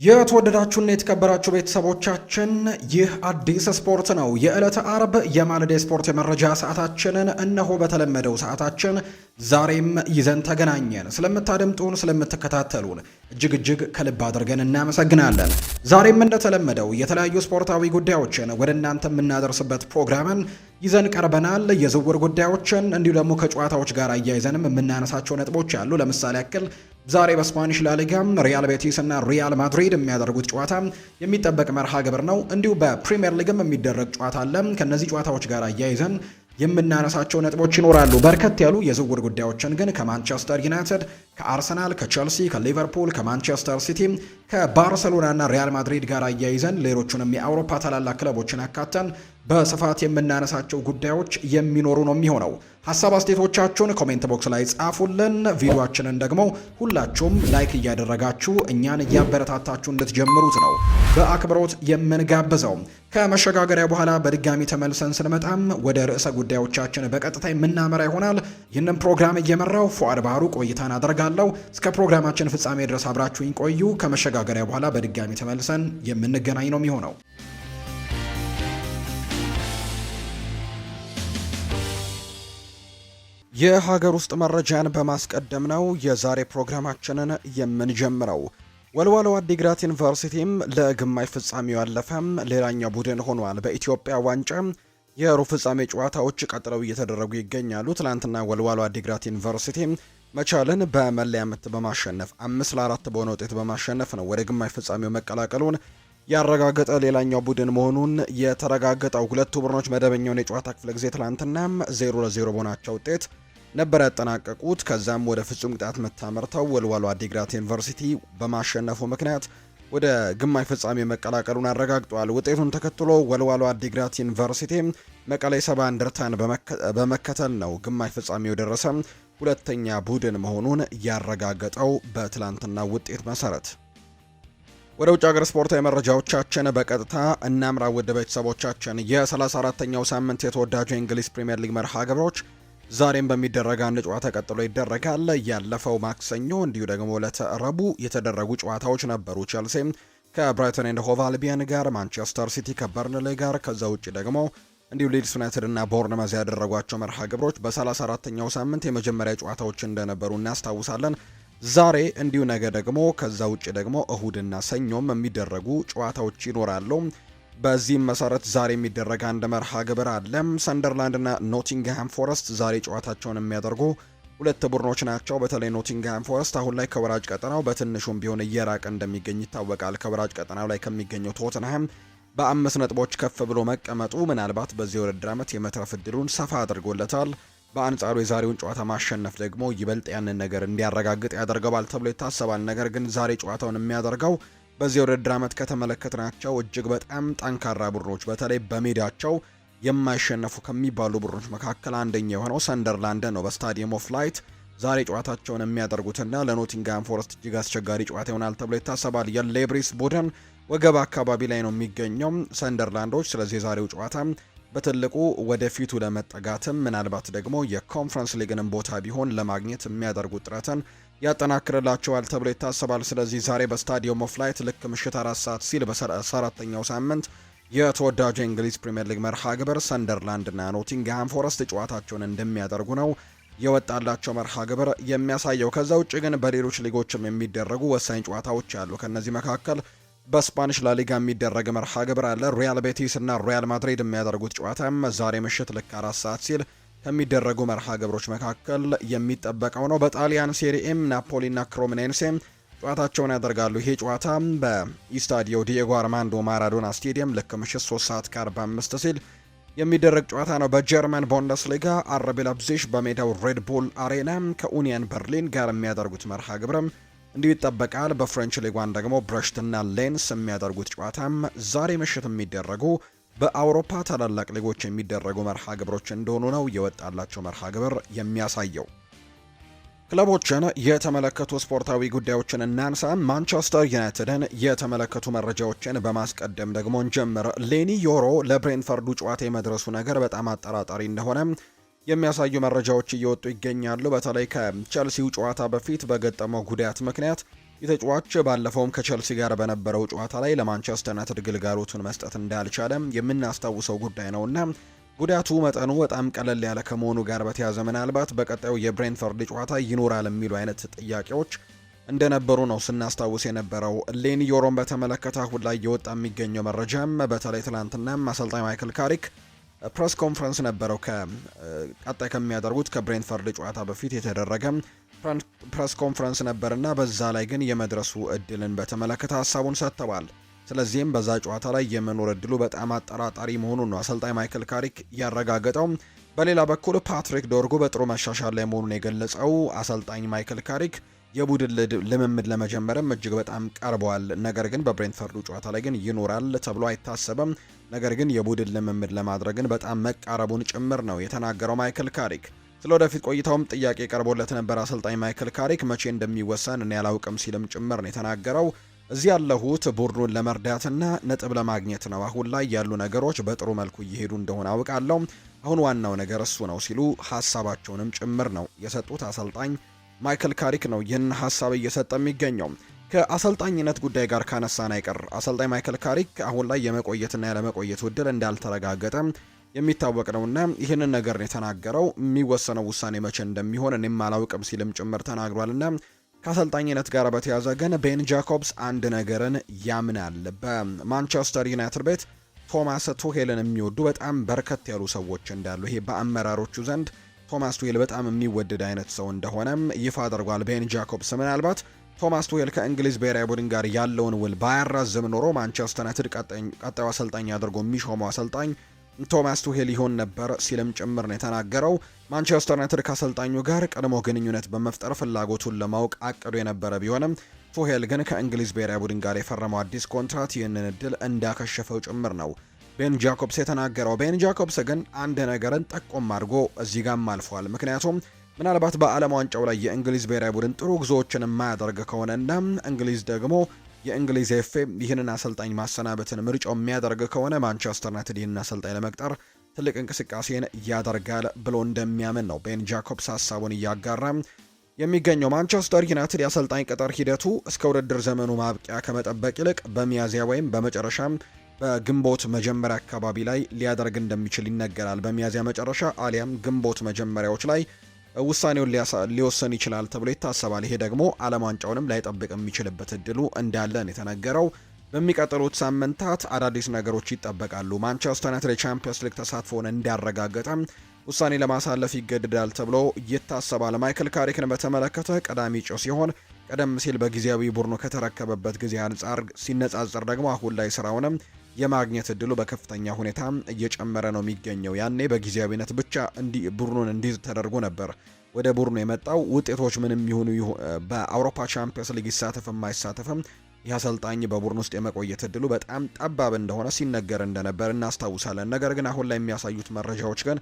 የተወደዳችሁና የተከበራችሁ ቤተሰቦቻችን ይህ አዲስ ስፖርት ነው። የዕለተ አርብ የማለዳ ስፖርት የመረጃ ሰዓታችንን እነሆ በተለመደው ሰዓታችን ዛሬም ይዘን ተገናኘን። ስለምታደምጡን፣ ስለምትከታተሉን እጅግ ከልብ አድርገን እናመሰግናለን። ዛሬም እንደተለመደው የተለያዩ ስፖርታዊ ጉዳዮችን ወደ እናንተ የምናደርስበት ፕሮግራምን ይዘን ቀርበናል። የዝውውር ጉዳዮችን እንዲሁ ደግሞ ከጨዋታዎች ጋር አያይዘንም የምናነሳቸው ነጥቦች አሉ። ለምሳሌ ያክል ዛሬ በስፓኒሽ ላሊጋ ሪያል ቤቲስ እና ሪያል ማድሪድ የሚያደርጉት ጨዋታ የሚጠበቅ መርሃ ግብር ነው። እንዲሁ በፕሪሚየር ሊግም የሚደረግ ጨዋታ አለ። ከነዚህ ጨዋታዎች ጋር አያይዘን የምናነሳቸው ነጥቦች ይኖራሉ። በርከት ያሉ የዝውውር ጉዳዮችን ግን ከማንቸስተር ዩናይትድ፣ ከአርሰናል፣ ከቸልሲ፣ ከሊቨርፑል፣ ከማንቸስተር ሲቲ፣ ከባርሰሎና እና ሪያል ማድሪድ ጋር አያይዘን ሌሎቹንም የአውሮፓ ታላላቅ ክለቦችን አካተን በስፋት የምናነሳቸው ጉዳዮች የሚኖሩ ነው የሚሆነው። ሀሳብ አስተያየቶቻችሁን ኮሜንት ቦክስ ላይ ጻፉልን። ቪዲዮአችንን ደግሞ ሁላችሁም ላይክ እያደረጋችሁ እኛን እያበረታታችሁ እንድትጀምሩት ነው በአክብሮት የምንጋብዘው። ከመሸጋገሪያ በኋላ በድጋሚ ተመልሰን ስንመጣም ወደ ርዕሰ ጉዳዮቻችን በቀጥታ የምናመራ ይሆናል። ይህንን ፕሮግራም እየመራው ፉአድ ባህሩ ቆይታን አደርጋለሁ። እስከ ፕሮግራማችን ፍጻሜ ድረስ አብራችሁኝ ቆዩ። ከመሸጋገሪያ በኋላ በድጋሚ ተመልሰን የምንገናኝ ነው የሚሆነው። የሀገር ውስጥ መረጃን በማስቀደም ነው የዛሬ ፕሮግራማችንን የምንጀምረው። ወልዋሎ አዲግራት ዩኒቨርሲቲም ለግማሽ ፍጻሜው ያለፈም ሌላኛው ቡድን ሆኗል። በኢትዮጵያ ዋንጫ የሩብ ፍጻሜ ጨዋታዎች ቀጥለው እየተደረጉ ይገኛሉ። ትላንትና ወልዋሎ አዲግራት ዩኒቨርሲቲ መቻልን በመለያ ምት በማሸነፍ 5-4 በሆነ ውጤት በማሸነፍ ነው ወደ ግማሽ ፍጻሜው መቀላቀሉን ያረጋገጠ ሌላኛው ቡድን መሆኑን የተረጋገጠው። ሁለቱ ቡድኖች መደበኛውን የጨዋታ ክፍለ ጊዜ ትላንትና 0-0 በሆናቸው ውጤት ነበር ያጠናቀቁት። ከዛም ወደ ፍጹም ቅጣት ምት አምርተው ወልዋሎ አዲግራት ዩኒቨርሲቲ በማሸነፉ ምክንያት ወደ ግማሽ ፍጻሜ መቀላቀሉን አረጋግጧል። ውጤቱን ተከትሎ ወልዋሎ አዲግራት ዩኒቨርሲቲ መቀሌ ሰባ እንደርታን በመከተል ነው ግማሽ ፍጻሜው የደረሰ ሁለተኛ ቡድን መሆኑን ያረጋገጠው በትላንትና ውጤት መሰረት። ወደ ውጭ ሀገር ስፖርታዊ መረጃዎቻችን በቀጥታ እናምራ። ውድ ቤተሰቦቻችን የ34ኛው ሳምንት የተወዳጁ የእንግሊዝ ፕሪምየር ሊግ መርሃ ግብሮች ዛሬም በሚደረግ አንድ ጨዋታ ቀጥሎ ይደረጋል። ያለፈው ማክሰኞ እንዲሁ ደግሞ ለተረቡ የተደረጉ ጨዋታዎች ነበሩ። ቸልሲ ከብራይተን ኤንድ ሆቭ አልቢየን ጋር፣ ማንቸስተር ሲቲ ከበርንሌ ጋር፣ ከዛ ውጭ ደግሞ እንዲሁ ሊድስ ዩናይትድ እና ቦርንመዝ ያደረጓቸው መርሃ ግብሮች በ34ኛው ሳምንት የመጀመሪያ ጨዋታዎች እንደነበሩ እናስታውሳለን። ዛሬ እንዲሁ ነገ ደግሞ ከዛ ውጭ ደግሞ እሁድና ሰኞም የሚደረጉ ጨዋታዎች ይኖራሉ። በዚህም መሰረት ዛሬ የሚደረግ አንድ መርሃ ግብር አለ። ሰንደርላንድ እና ኖቲንግሃም ፎረስት ዛሬ ጨዋታቸውን የሚያደርጉ ሁለት ቡድኖች ናቸው። በተለይ ኖቲንግሃም ፎረስት አሁን ላይ ከወራጅ ቀጠናው በትንሹም ቢሆን እየራቀ እንደሚገኝ ይታወቃል። ከወራጅ ቀጠናው ላይ ከሚገኘው ቶተንሃም በ5 ነጥቦች ከፍ ብሎ መቀመጡ ምናልባት በዚህ ውድድር ዓመት የመትረፍ እድሉን ሰፋ አድርጎለታል። በአንጻሩ የዛሬውን ጨዋታ ማሸነፍ ደግሞ ይበልጥ ያንን ነገር እንዲያረጋግጥ ያደርገዋል ተብሎ ይታሰባል። ነገር ግን ዛሬ ጨዋታውን የሚያደርገው በዚህ ውድድር ዓመት ከተመለከትናቸው እጅግ በጣም ጠንካራ ቡድኖች በተለይ በሜዳቸው የማይሸነፉ ከሚባሉ ቡድኖች መካከል አንደኛ የሆነው ሰንደርላንድ ነው። በስታዲየም ኦፍ ላይት ዛሬ ጨዋታቸውን የሚያደርጉትና ለኖቲንግሃም ፎረስት እጅግ አስቸጋሪ ጨዋታ ይሆናል ተብሎ ይታሰባል። የሌብሪስ ቡድን ወገብ አካባቢ ላይ ነው የሚገኘው ሰንደርላንዶች። ስለዚህ የዛሬው ጨዋታ በትልቁ ወደፊቱ ለመጠጋትም ምናልባት ደግሞ የኮንፈረንስ ሊግንም ቦታ ቢሆን ለማግኘት የሚያደርጉት ጥረትን ያጠናክርላቸዋል ተብሎ ይታሰባል። ስለዚህ ዛሬ በስታዲየም ኦፍ ላይት ልክ ምሽት 4 ሰዓት ሲል በ34ኛው ሳምንት የተወዳጁ የእንግሊዝ ፕሪምየር ሊግ መርሃ ግብር ሰንደርላንድ እና ኖቲንግሃም ፎረስት ጨዋታቸውን እንደሚያደርጉ ነው የወጣላቸው መርሃ ግብር የሚያሳየው። ከዛ ውጭ ግን በሌሎች ሊጎችም የሚደረጉ ወሳኝ ጨዋታዎች አሉ። ከነዚህ መካከል በስፓኒሽ ላሊጋ የሚደረግ መርሃ ግብር አለ። ሪያል ቤቲስ እና ሪያል ማድሪድ የሚያደርጉት ጨዋታም ዛሬ ምሽት ልክ 4 ሰዓት ሲል ከሚደረጉ መርሃ ግብሮች መካከል የሚጠበቀው ነው። በጣሊያን ሴሪኤም ናፖሊና ክሮሚኔንሴ ጨዋታቸውን ያደርጋሉ። ይሄ ጨዋታ በኢስታዲዮ ዲየጎ አርማንዶ ማራዶና ስቴዲየም ልክ ምሽት 3 ሰዓት ከ45 ሲል የሚደረግ ጨዋታ ነው። በጀርመን ቡንደስሊጋ አርቢ ላይፕዚግ በሜዳው ሬድ ቡል አሬና ከኡኒየን በርሊን ጋር የሚያደርጉት መርሃ ግብርም እንዲሁ ይጠበቃል። በፍሬንች ሊግ 1 ደግሞ ብረሽትና ሌንስ የሚያደርጉት ጨዋታም ዛሬ ምሽት የሚደረጉ በአውሮፓ ታላላቅ ሊጎች የሚደረጉ መርሃ ግብሮች እንደሆኑ ነው የወጣላቸው መርሃ ግብር የሚያሳየው። ክለቦችን የተመለከቱ ስፖርታዊ ጉዳዮችን እናንሳ። ማንቸስተር ዩናይትድን የተመለከቱ መረጃዎችን በማስቀደም ደግሞ እንጀምር። ሌኒ ዮሮ ለብሬንፈርዱ ጨዋታ የመድረሱ ነገር በጣም አጠራጣሪ እንደሆነ የሚያሳዩ መረጃዎች እየወጡ ይገኛሉ። በተለይ ከቸልሲው ጨዋታ በፊት በገጠመው ጉዳት ምክንያት የተጫዋች ባለፈውም ከቸልሲ ጋር በነበረው ጨዋታ ላይ ለማንቸስተር ዩናይትድ ግልጋሎቱን መስጠት እንዳልቻለ የምናስታውሰው ጉዳይ ነውና ጉዳቱ መጠኑ በጣም ቀለል ያለ ከመሆኑ ጋር በተያያዘ ምናልባት በቀጣዩ የብሬንትፈርድ ጨዋታ ይኖራል የሚሉ አይነት ጥያቄዎች እንደነበሩ ነው ስናስታውስ የነበረው። ሌኒ ዮሮን በተመለከተ አሁን ላይ የወጣ የሚገኘው መረጃም በተለይ ትላንትና አሰልጣኝ ማይክል ካሪክ ፕሬስ ኮንፈረንስ ነበረው ቀጣይ ከሚያደርጉት ከብሬንትፈርድ ጨዋታ በፊት የተደረገ ፕሬስ ኮንፈረንስ ነበርና በዛ ላይ ግን የመድረሱ እድልን በተመለከተ ሀሳቡን ሰጥተዋል። ስለዚህም በዛ ጨዋታ ላይ የመኖር እድሉ በጣም አጠራጣሪ መሆኑን ነው አሰልጣኝ ማይክል ካሪክ ያረጋገጠው። በሌላ በኩል ፓትሪክ ዶርጉ በጥሩ መሻሻል ላይ መሆኑን የገለጸው አሰልጣኝ ማይክል ካሪክ የቡድን ልምምድ ለመጀመርም እጅግ በጣም ቀርበዋል። ነገር ግን በብሬንትፈርዱ ጨዋታ ላይ ግን ይኖራል ተብሎ አይታሰብም። ነገር ግን የቡድን ልምምድ ለማድረግን በጣም መቃረቡን ጭምር ነው የተናገረው ማይክል ካሪክ። ስለ ወደፊት ቆይታውም ጥያቄ ቀርቦለት ነበር አሰልጣኝ ማይክል ካሪክ መቼ እንደሚወሰን እኔ አላውቅም ሲልም ጭምር ነው የተናገረው። እዚህ ያለሁት ቡድኑን ለመርዳትና ነጥብ ለማግኘት ነው። አሁን ላይ ያሉ ነገሮች በጥሩ መልኩ እየሄዱ እንደሆነ አውቃለሁ። አሁን ዋናው ነገር እሱ ነው ሲሉ ሀሳባቸውንም ጭምር ነው የሰጡት አሰልጣኝ ማይክል ካሪክ ነው ይህን ሀሳብ እየሰጠ የሚገኘው። ከአሰልጣኝነት ጉዳይ ጋር ካነሳን አይቀር አሰልጣኝ ማይክል ካሪክ አሁን ላይ የመቆየትና ያለመቆየት ውድል እንዳልተረጋገጠ የሚታወቅ ነውና ይህንን ነገር የተናገረው የሚወሰነው ውሳኔ መቼ እንደሚሆን እኔም አላውቅም ሲልም ጭምር ተናግሯልና ከአሰልጣኝነት ጋር በተያያዘ ግን ቤን ጃኮብስ አንድ ነገርን ያምናል። በማንቸስተር ዩናይትድ ቤት ቶማስ ቱሄልን የሚወዱ በጣም በርከት ያሉ ሰዎች እንዳሉ ይሄ በአመራሮቹ ዘንድ ቶማስ ቱሄል በጣም የሚወደድ አይነት ሰው እንደሆነም ይፋ አድርጓል። ቤን ጃኮብስ ምናልባት ቶማስ ቱሄል ከእንግሊዝ ብሔራዊ ቡድን ጋር ያለውን ውል ባያራዝም ኖሮ ማንቸስተር ዩናይትድ ቀጣዩ አሰልጣኝ አድርጎ የሚሾመው አሰልጣኝ ቶማስ ቱሄል ይሆን ነበር ሲልም ጭምር ነው የተናገረው። ማንቸስተር ዩናይትድ ከአሰልጣኙ ጋር ቀድሞ ግንኙነት በመፍጠር ፍላጎቱን ለማወቅ አቅዶ የነበረ ቢሆንም ቱሄል ግን ከእንግሊዝ ብሔራዊ ቡድን ጋር የፈረመው አዲስ ኮንትራት ይህንን እድል እንዳከሸፈው ጭምር ነው ቤን ጃኮብስ የተናገረው። ቤን ጃኮብስ ግን አንድ ነገርን ጠቆም አድርጎ እዚህ ጋም አልፏል። ምክንያቱም ምናልባት በዓለም ዋንጫው ላይ የእንግሊዝ ብሔራዊ ቡድን ጥሩ ጉዞዎችን የማያደርግ ከሆነና እንግሊዝ ደግሞ የእንግሊዝ ኤፍኤ ይህንን አሰልጣኝ ማሰናበትን ምርጫው የሚያደርግ ከሆነ ማንቸስተር ዩናይትድ ይህንን አሰልጣኝ ለመቅጠር ትልቅ እንቅስቃሴን ያደርጋል ብሎ እንደሚያምን ነው ቤን ጃኮብስ ሀሳቡን እያጋራ የሚገኘው። ማንቸስተር ዩናይትድ የአሰልጣኝ ቅጥር ሂደቱ እስከ ውድድር ዘመኑ ማብቂያ ከመጠበቅ ይልቅ በሚያዝያ ወይም በመጨረሻም በግንቦት መጀመሪያ አካባቢ ላይ ሊያደርግ እንደሚችል ይነገራል። በሚያዝያ መጨረሻ አሊያም ግንቦት መጀመሪያዎች ላይ ውሳኔውን ሊወሰን ይችላል ተብሎ ይታሰባል። ይሄ ደግሞ ዓለም ዋንጫውንም ላይጠብቅ የሚችልበት እድሉ እንዳለን የተነገረው። በሚቀጥሉት ሳምንታት አዳዲስ ነገሮች ይጠበቃሉ። ማንቸስተር ዩናይትድ የቻምፒየንስ ሊግ ተሳትፎውን እንዲያረጋግጥ ውሳኔ ለማሳለፍ ይገድዳል ተብሎ ይታሰባል። ማይክል ካሪክን በተመለከተ ቀዳሚ እጩ ሲሆን ቀደም ሲል በጊዜያዊ ቡድኑ ከተረከበበት ጊዜ አንጻር ሲነጻጸር ደግሞ አሁን ላይ ስራውንም የማግኘት እድሉ በከፍተኛ ሁኔታ እየጨመረ ነው የሚገኘው። ያኔ በጊዜያዊነት ብቻ ቡድኑን እንዲይዝ ተደርጎ ነበር ወደ ቡድኑ የመጣው። ውጤቶች ምንም ይሁኑ በአውሮፓ ቻምፒየንስ ሊግ ይሳተፍም አይሳተፍም ይህ አሰልጣኝ በቡድን ውስጥ የመቆየት እድሉ በጣም ጠባብ እንደሆነ ሲነገር እንደነበር እናስታውሳለን። ነገር ግን አሁን ላይ የሚያሳዩት መረጃዎች ግን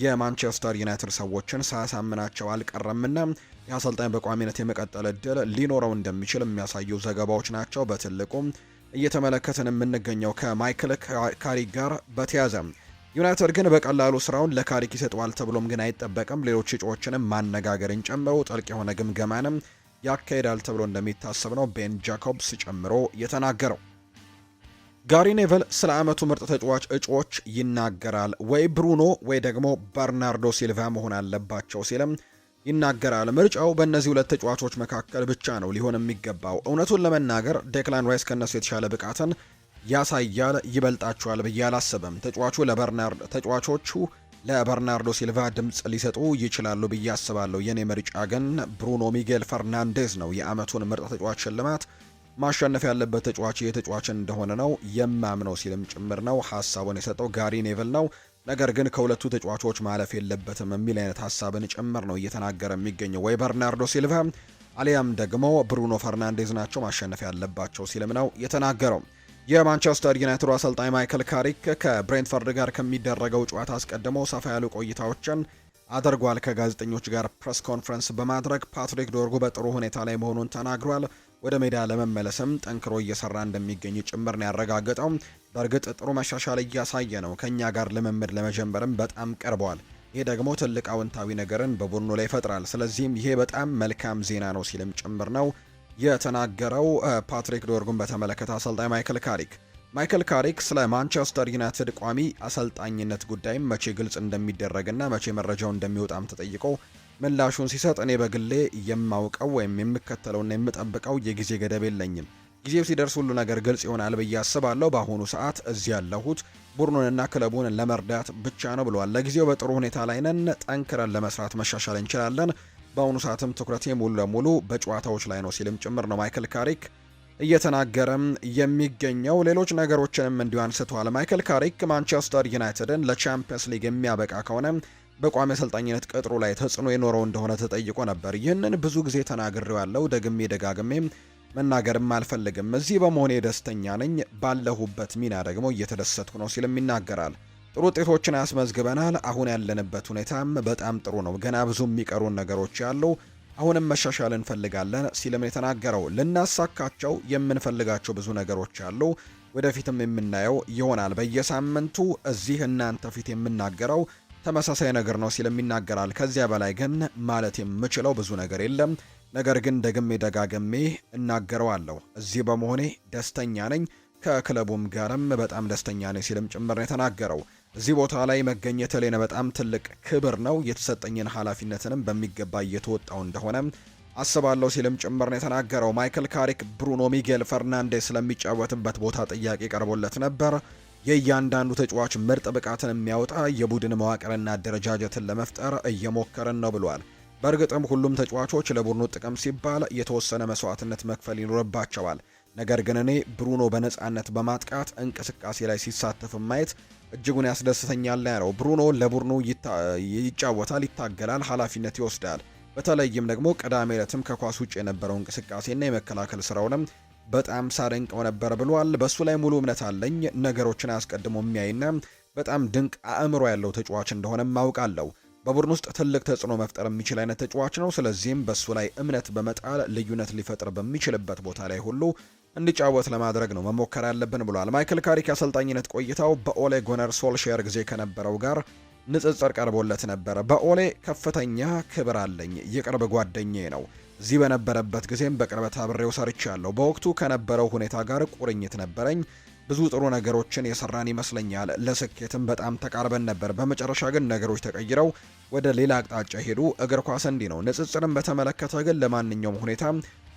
የማንቸስተር ዩናይትድ ሰዎችን ሳያሳምናቸው አልቀረምና ይህ አሰልጣኝ በቋሚነት የመቀጠል እድል ሊኖረው እንደሚችል የሚያሳዩ ዘገባዎች ናቸው በትልቁም እየተመለከትን የምንገኘው። ከማይክል ካሪክ ጋር በተያያዘ ዩናይትድ ግን በቀላሉ ስራውን ለካሪክ ይሰጠዋል ተብሎም ግን አይጠበቅም። ሌሎች እጩዎችንም ማነጋገርን ጨምሮ ጥልቅ የሆነ ግምገማንም ያካሄዳል ተብሎ እንደሚታሰብ ነው ቤን ጃኮብስ ጨምሮ የተናገረው። ጋሪ ኔቨል ስለ ዓመቱ ምርጥ ተጫዋች እጩዎች ይናገራል። ወይ ብሩኖ ወይ ደግሞ በርናርዶ ሲልቫ መሆን አለባቸው ሲልም ይናገራል። ምርጫው በእነዚህ ሁለት ተጫዋቾች መካከል ብቻ ነው ሊሆን የሚገባው። እውነቱን ለመናገር ዴክላን ራይስ ከነሱ የተሻለ ብቃትን ያሳያል፣ ይበልጣቸዋል ብዬ አላስብም። ተጫዋቾቹ ለበርናርዶ ሲልቫ ድምፅ ሊሰጡ ይችላሉ ብዬ አስባለሁ። የኔ ምርጫ ግን ብሩኖ ሚጌል ፈርናንዴዝ ነው። የዓመቱን ምርጥ ተጫዋች ሽልማት ማሸነፍ ያለበት ተጫዋች የተጫዋችን እንደሆነ ነው የማምነው ሲልም ጭምር ነው ሀሳቡን የሰጠው ጋሪ ኔቭል ነው። ነገር ግን ከሁለቱ ተጫዋቾች ማለፍ የለበትም የሚል አይነት ሀሳብን ጭምር ነው እየተናገረ የሚገኘው። ወይ በርናርዶ ሲልቫ አሊያም ደግሞ ብሩኖ ፈርናንዴዝ ናቸው ማሸነፍ ያለባቸው ሲልም ነው የተናገረው። የማንቸስተር ዩናይትድ አሰልጣኝ ማይክል ካሪክ ከብሬንትፈርድ ጋር ከሚደረገው ጨዋታ አስቀድሞ ሰፋ ያሉ ቆይታዎችን አድርጓል። ከጋዜጠኞች ጋር ፕሬስ ኮንፈረንስ በማድረግ ፓትሪክ ዶርጉ በጥሩ ሁኔታ ላይ መሆኑን ተናግሯል። ወደ ሜዳ ለመመለስም ጠንክሮ እየሰራ እንደሚገኝ ጭምር ነው ያረጋገጠው። በእርግጥ ጥሩ መሻሻል እያሳየ ነው። ከኛ ጋር ልምምድ ለመጀመርም በጣም ቀርበዋል። ይሄ ደግሞ ትልቅ አዎንታዊ ነገርን በቡድኑ ላይ ይፈጥራል። ስለዚህም ይሄ በጣም መልካም ዜና ነው ሲልም ጭምር ነው የተናገረው ፓትሪክ ዶርጉን በተመለከተ አሰልጣኝ ማይክል ካሪክ ስለ ማንቸስተር ዩናይትድ ቋሚ አሰልጣኝነት ጉዳይም መቼ ግልጽ እንደሚደረግና መቼ መረጃው እንደሚወጣም ተጠይቆ ምላሹን ሲሰጥ እኔ በግሌ የማውቀው ወይም የምከተለውና የምጠብቀው የጊዜ ገደብ የለኝም። ጊዜው ሲደርስ ሁሉ ነገር ግልጽ ይሆናል ብዬ አስባለሁ። በአሁኑ ሰዓት እዚህ ያለሁት ቡድኑንና ክለቡን ለመርዳት ብቻ ነው ብሏል። ለጊዜው በጥሩ ሁኔታ ላይ ነን፣ ጠንክረን ለመስራት መሻሻል እንችላለን። በአሁኑ ሰዓትም ትኩረቴ ሙሉ ለሙሉ በጨዋታዎች ላይ ነው ሲልም ጭምር ነው ማይክል ካሪክ እየተናገረም የሚገኘው። ሌሎች ነገሮችንም እንዲሁ አንስተዋል። ማይክል ካሪክ ማንቸስተር ዩናይትድን ለቻምፒየንስ ሊግ የሚያበቃ ከሆነ በቋሚ አሰልጣኝነት ቅጥሩ ላይ ተጽዕኖ የኖረው እንደሆነ ተጠይቆ ነበር። ይህንን ብዙ ጊዜ ተናግሬዋለሁ፣ ደጋግሜ መናገርም አልፈልግም። እዚህ በመሆኔ ደስተኛ ነኝ፣ ባለሁበት ሚና ደግሞ እየተደሰትኩ ነው ሲልም ይናገራል። ጥሩ ውጤቶችን ያስመዝግበናል። አሁን ያለንበት ሁኔታም በጣም ጥሩ ነው። ገና ብዙ የሚቀሩን ነገሮች ያሉ፣ አሁንም መሻሻል እንፈልጋለን ሲልም የተናገረው። ልናሳካቸው የምንፈልጋቸው ብዙ ነገሮች አሉ፣ ወደፊትም የምናየው ይሆናል። በየሳምንቱ እዚህ እናንተ ፊት የምናገረው ተመሳሳይ ነገር ነው ሲልም ይናገራል። ከዚያ በላይ ግን ማለት የምችለው ብዙ ነገር የለም፣ ነገር ግን ደጋግሜ እናገረዋለሁ። እዚህ በመሆኔ ደስተኛ ነኝ፣ ከክለቡም ጋርም በጣም ደስተኛ ነኝ ሲልም ጭምር ነው የተናገረው። እዚህ ቦታ ላይ መገኘት ለኔ በጣም ትልቅ ክብር ነው፣ የተሰጠኝን ኃላፊነትንም በሚገባ እየተወጣው እንደሆነ አስባለሁ ሲልም ጭምር ነው የተናገረው። ማይክል ካሪክ ብሩኖ ሚጌል ፈርናንዴስ ስለሚጫወትበት ቦታ ጥያቄ ቀርቦለት ነበር። የእያንዳንዱ ተጫዋች ምርጥ ብቃትን የሚያወጣ የቡድን መዋቅርና አደረጃጀትን ለመፍጠር እየሞከረን ነው ብሏል። በእርግጥም ሁሉም ተጫዋቾች ለቡድኑ ጥቅም ሲባል የተወሰነ መስዋዕትነት መክፈል ይኖርባቸዋል። ነገር ግን እኔ ብሩኖ በነፃነት በማጥቃት እንቅስቃሴ ላይ ሲሳተፍ ማየት እጅጉን ያስደስተኛል ያለው ብሩኖ ለቡድኑ ይጫወታል፣ ይታገላል፣ ኃላፊነት ይወስዳል። በተለይም ደግሞ ቅዳሜ ዕለትም ከኳስ ውጭ የነበረው እንቅስቃሴና የመከላከል ስራውንም በጣም ሳደንቀው ነበር ብሏል። በሱ ላይ ሙሉ እምነት አለኝ። ነገሮችን አስቀድሞ የሚያይና በጣም ድንቅ አእምሮ ያለው ተጫዋች እንደሆነ ማውቃለሁ። በቡድን ውስጥ ትልቅ ተጽዕኖ መፍጠር የሚችል አይነት ተጫዋች ነው። ስለዚህም በሱ ላይ እምነት በመጣል ልዩነት ሊፈጥር በሚችልበት ቦታ ላይ ሁሉ እንዲጫወት ለማድረግ ነው መሞከር ያለብን ብሏል። ማይክል ካሪክ አሰልጣኝነት ቆይታው በኦሌ ጉናር ሶልሼር ጊዜ ከነበረው ጋር ንጽጽር ቀርቦለት ነበር። በኦሌ ከፍተኛ ክብር አለኝ፣ የቅርብ ጓደኛዬ ነው። እዚህ በነበረበት ጊዜም በቅርበት አብሬው ሰርቻለሁ። በወቅቱ ከነበረው ሁኔታ ጋር ቁርኝት ነበረኝ። ብዙ ጥሩ ነገሮችን የሰራን ይመስለኛል። ለስኬትም በጣም ተቃርበን ነበር። በመጨረሻ ግን ነገሮች ተቀይረው ወደ ሌላ አቅጣጫ ሄዱ። እግር ኳስ እንዲህ ነው። ንጽጽርን በተመለከተ ግን ለማንኛውም ሁኔታ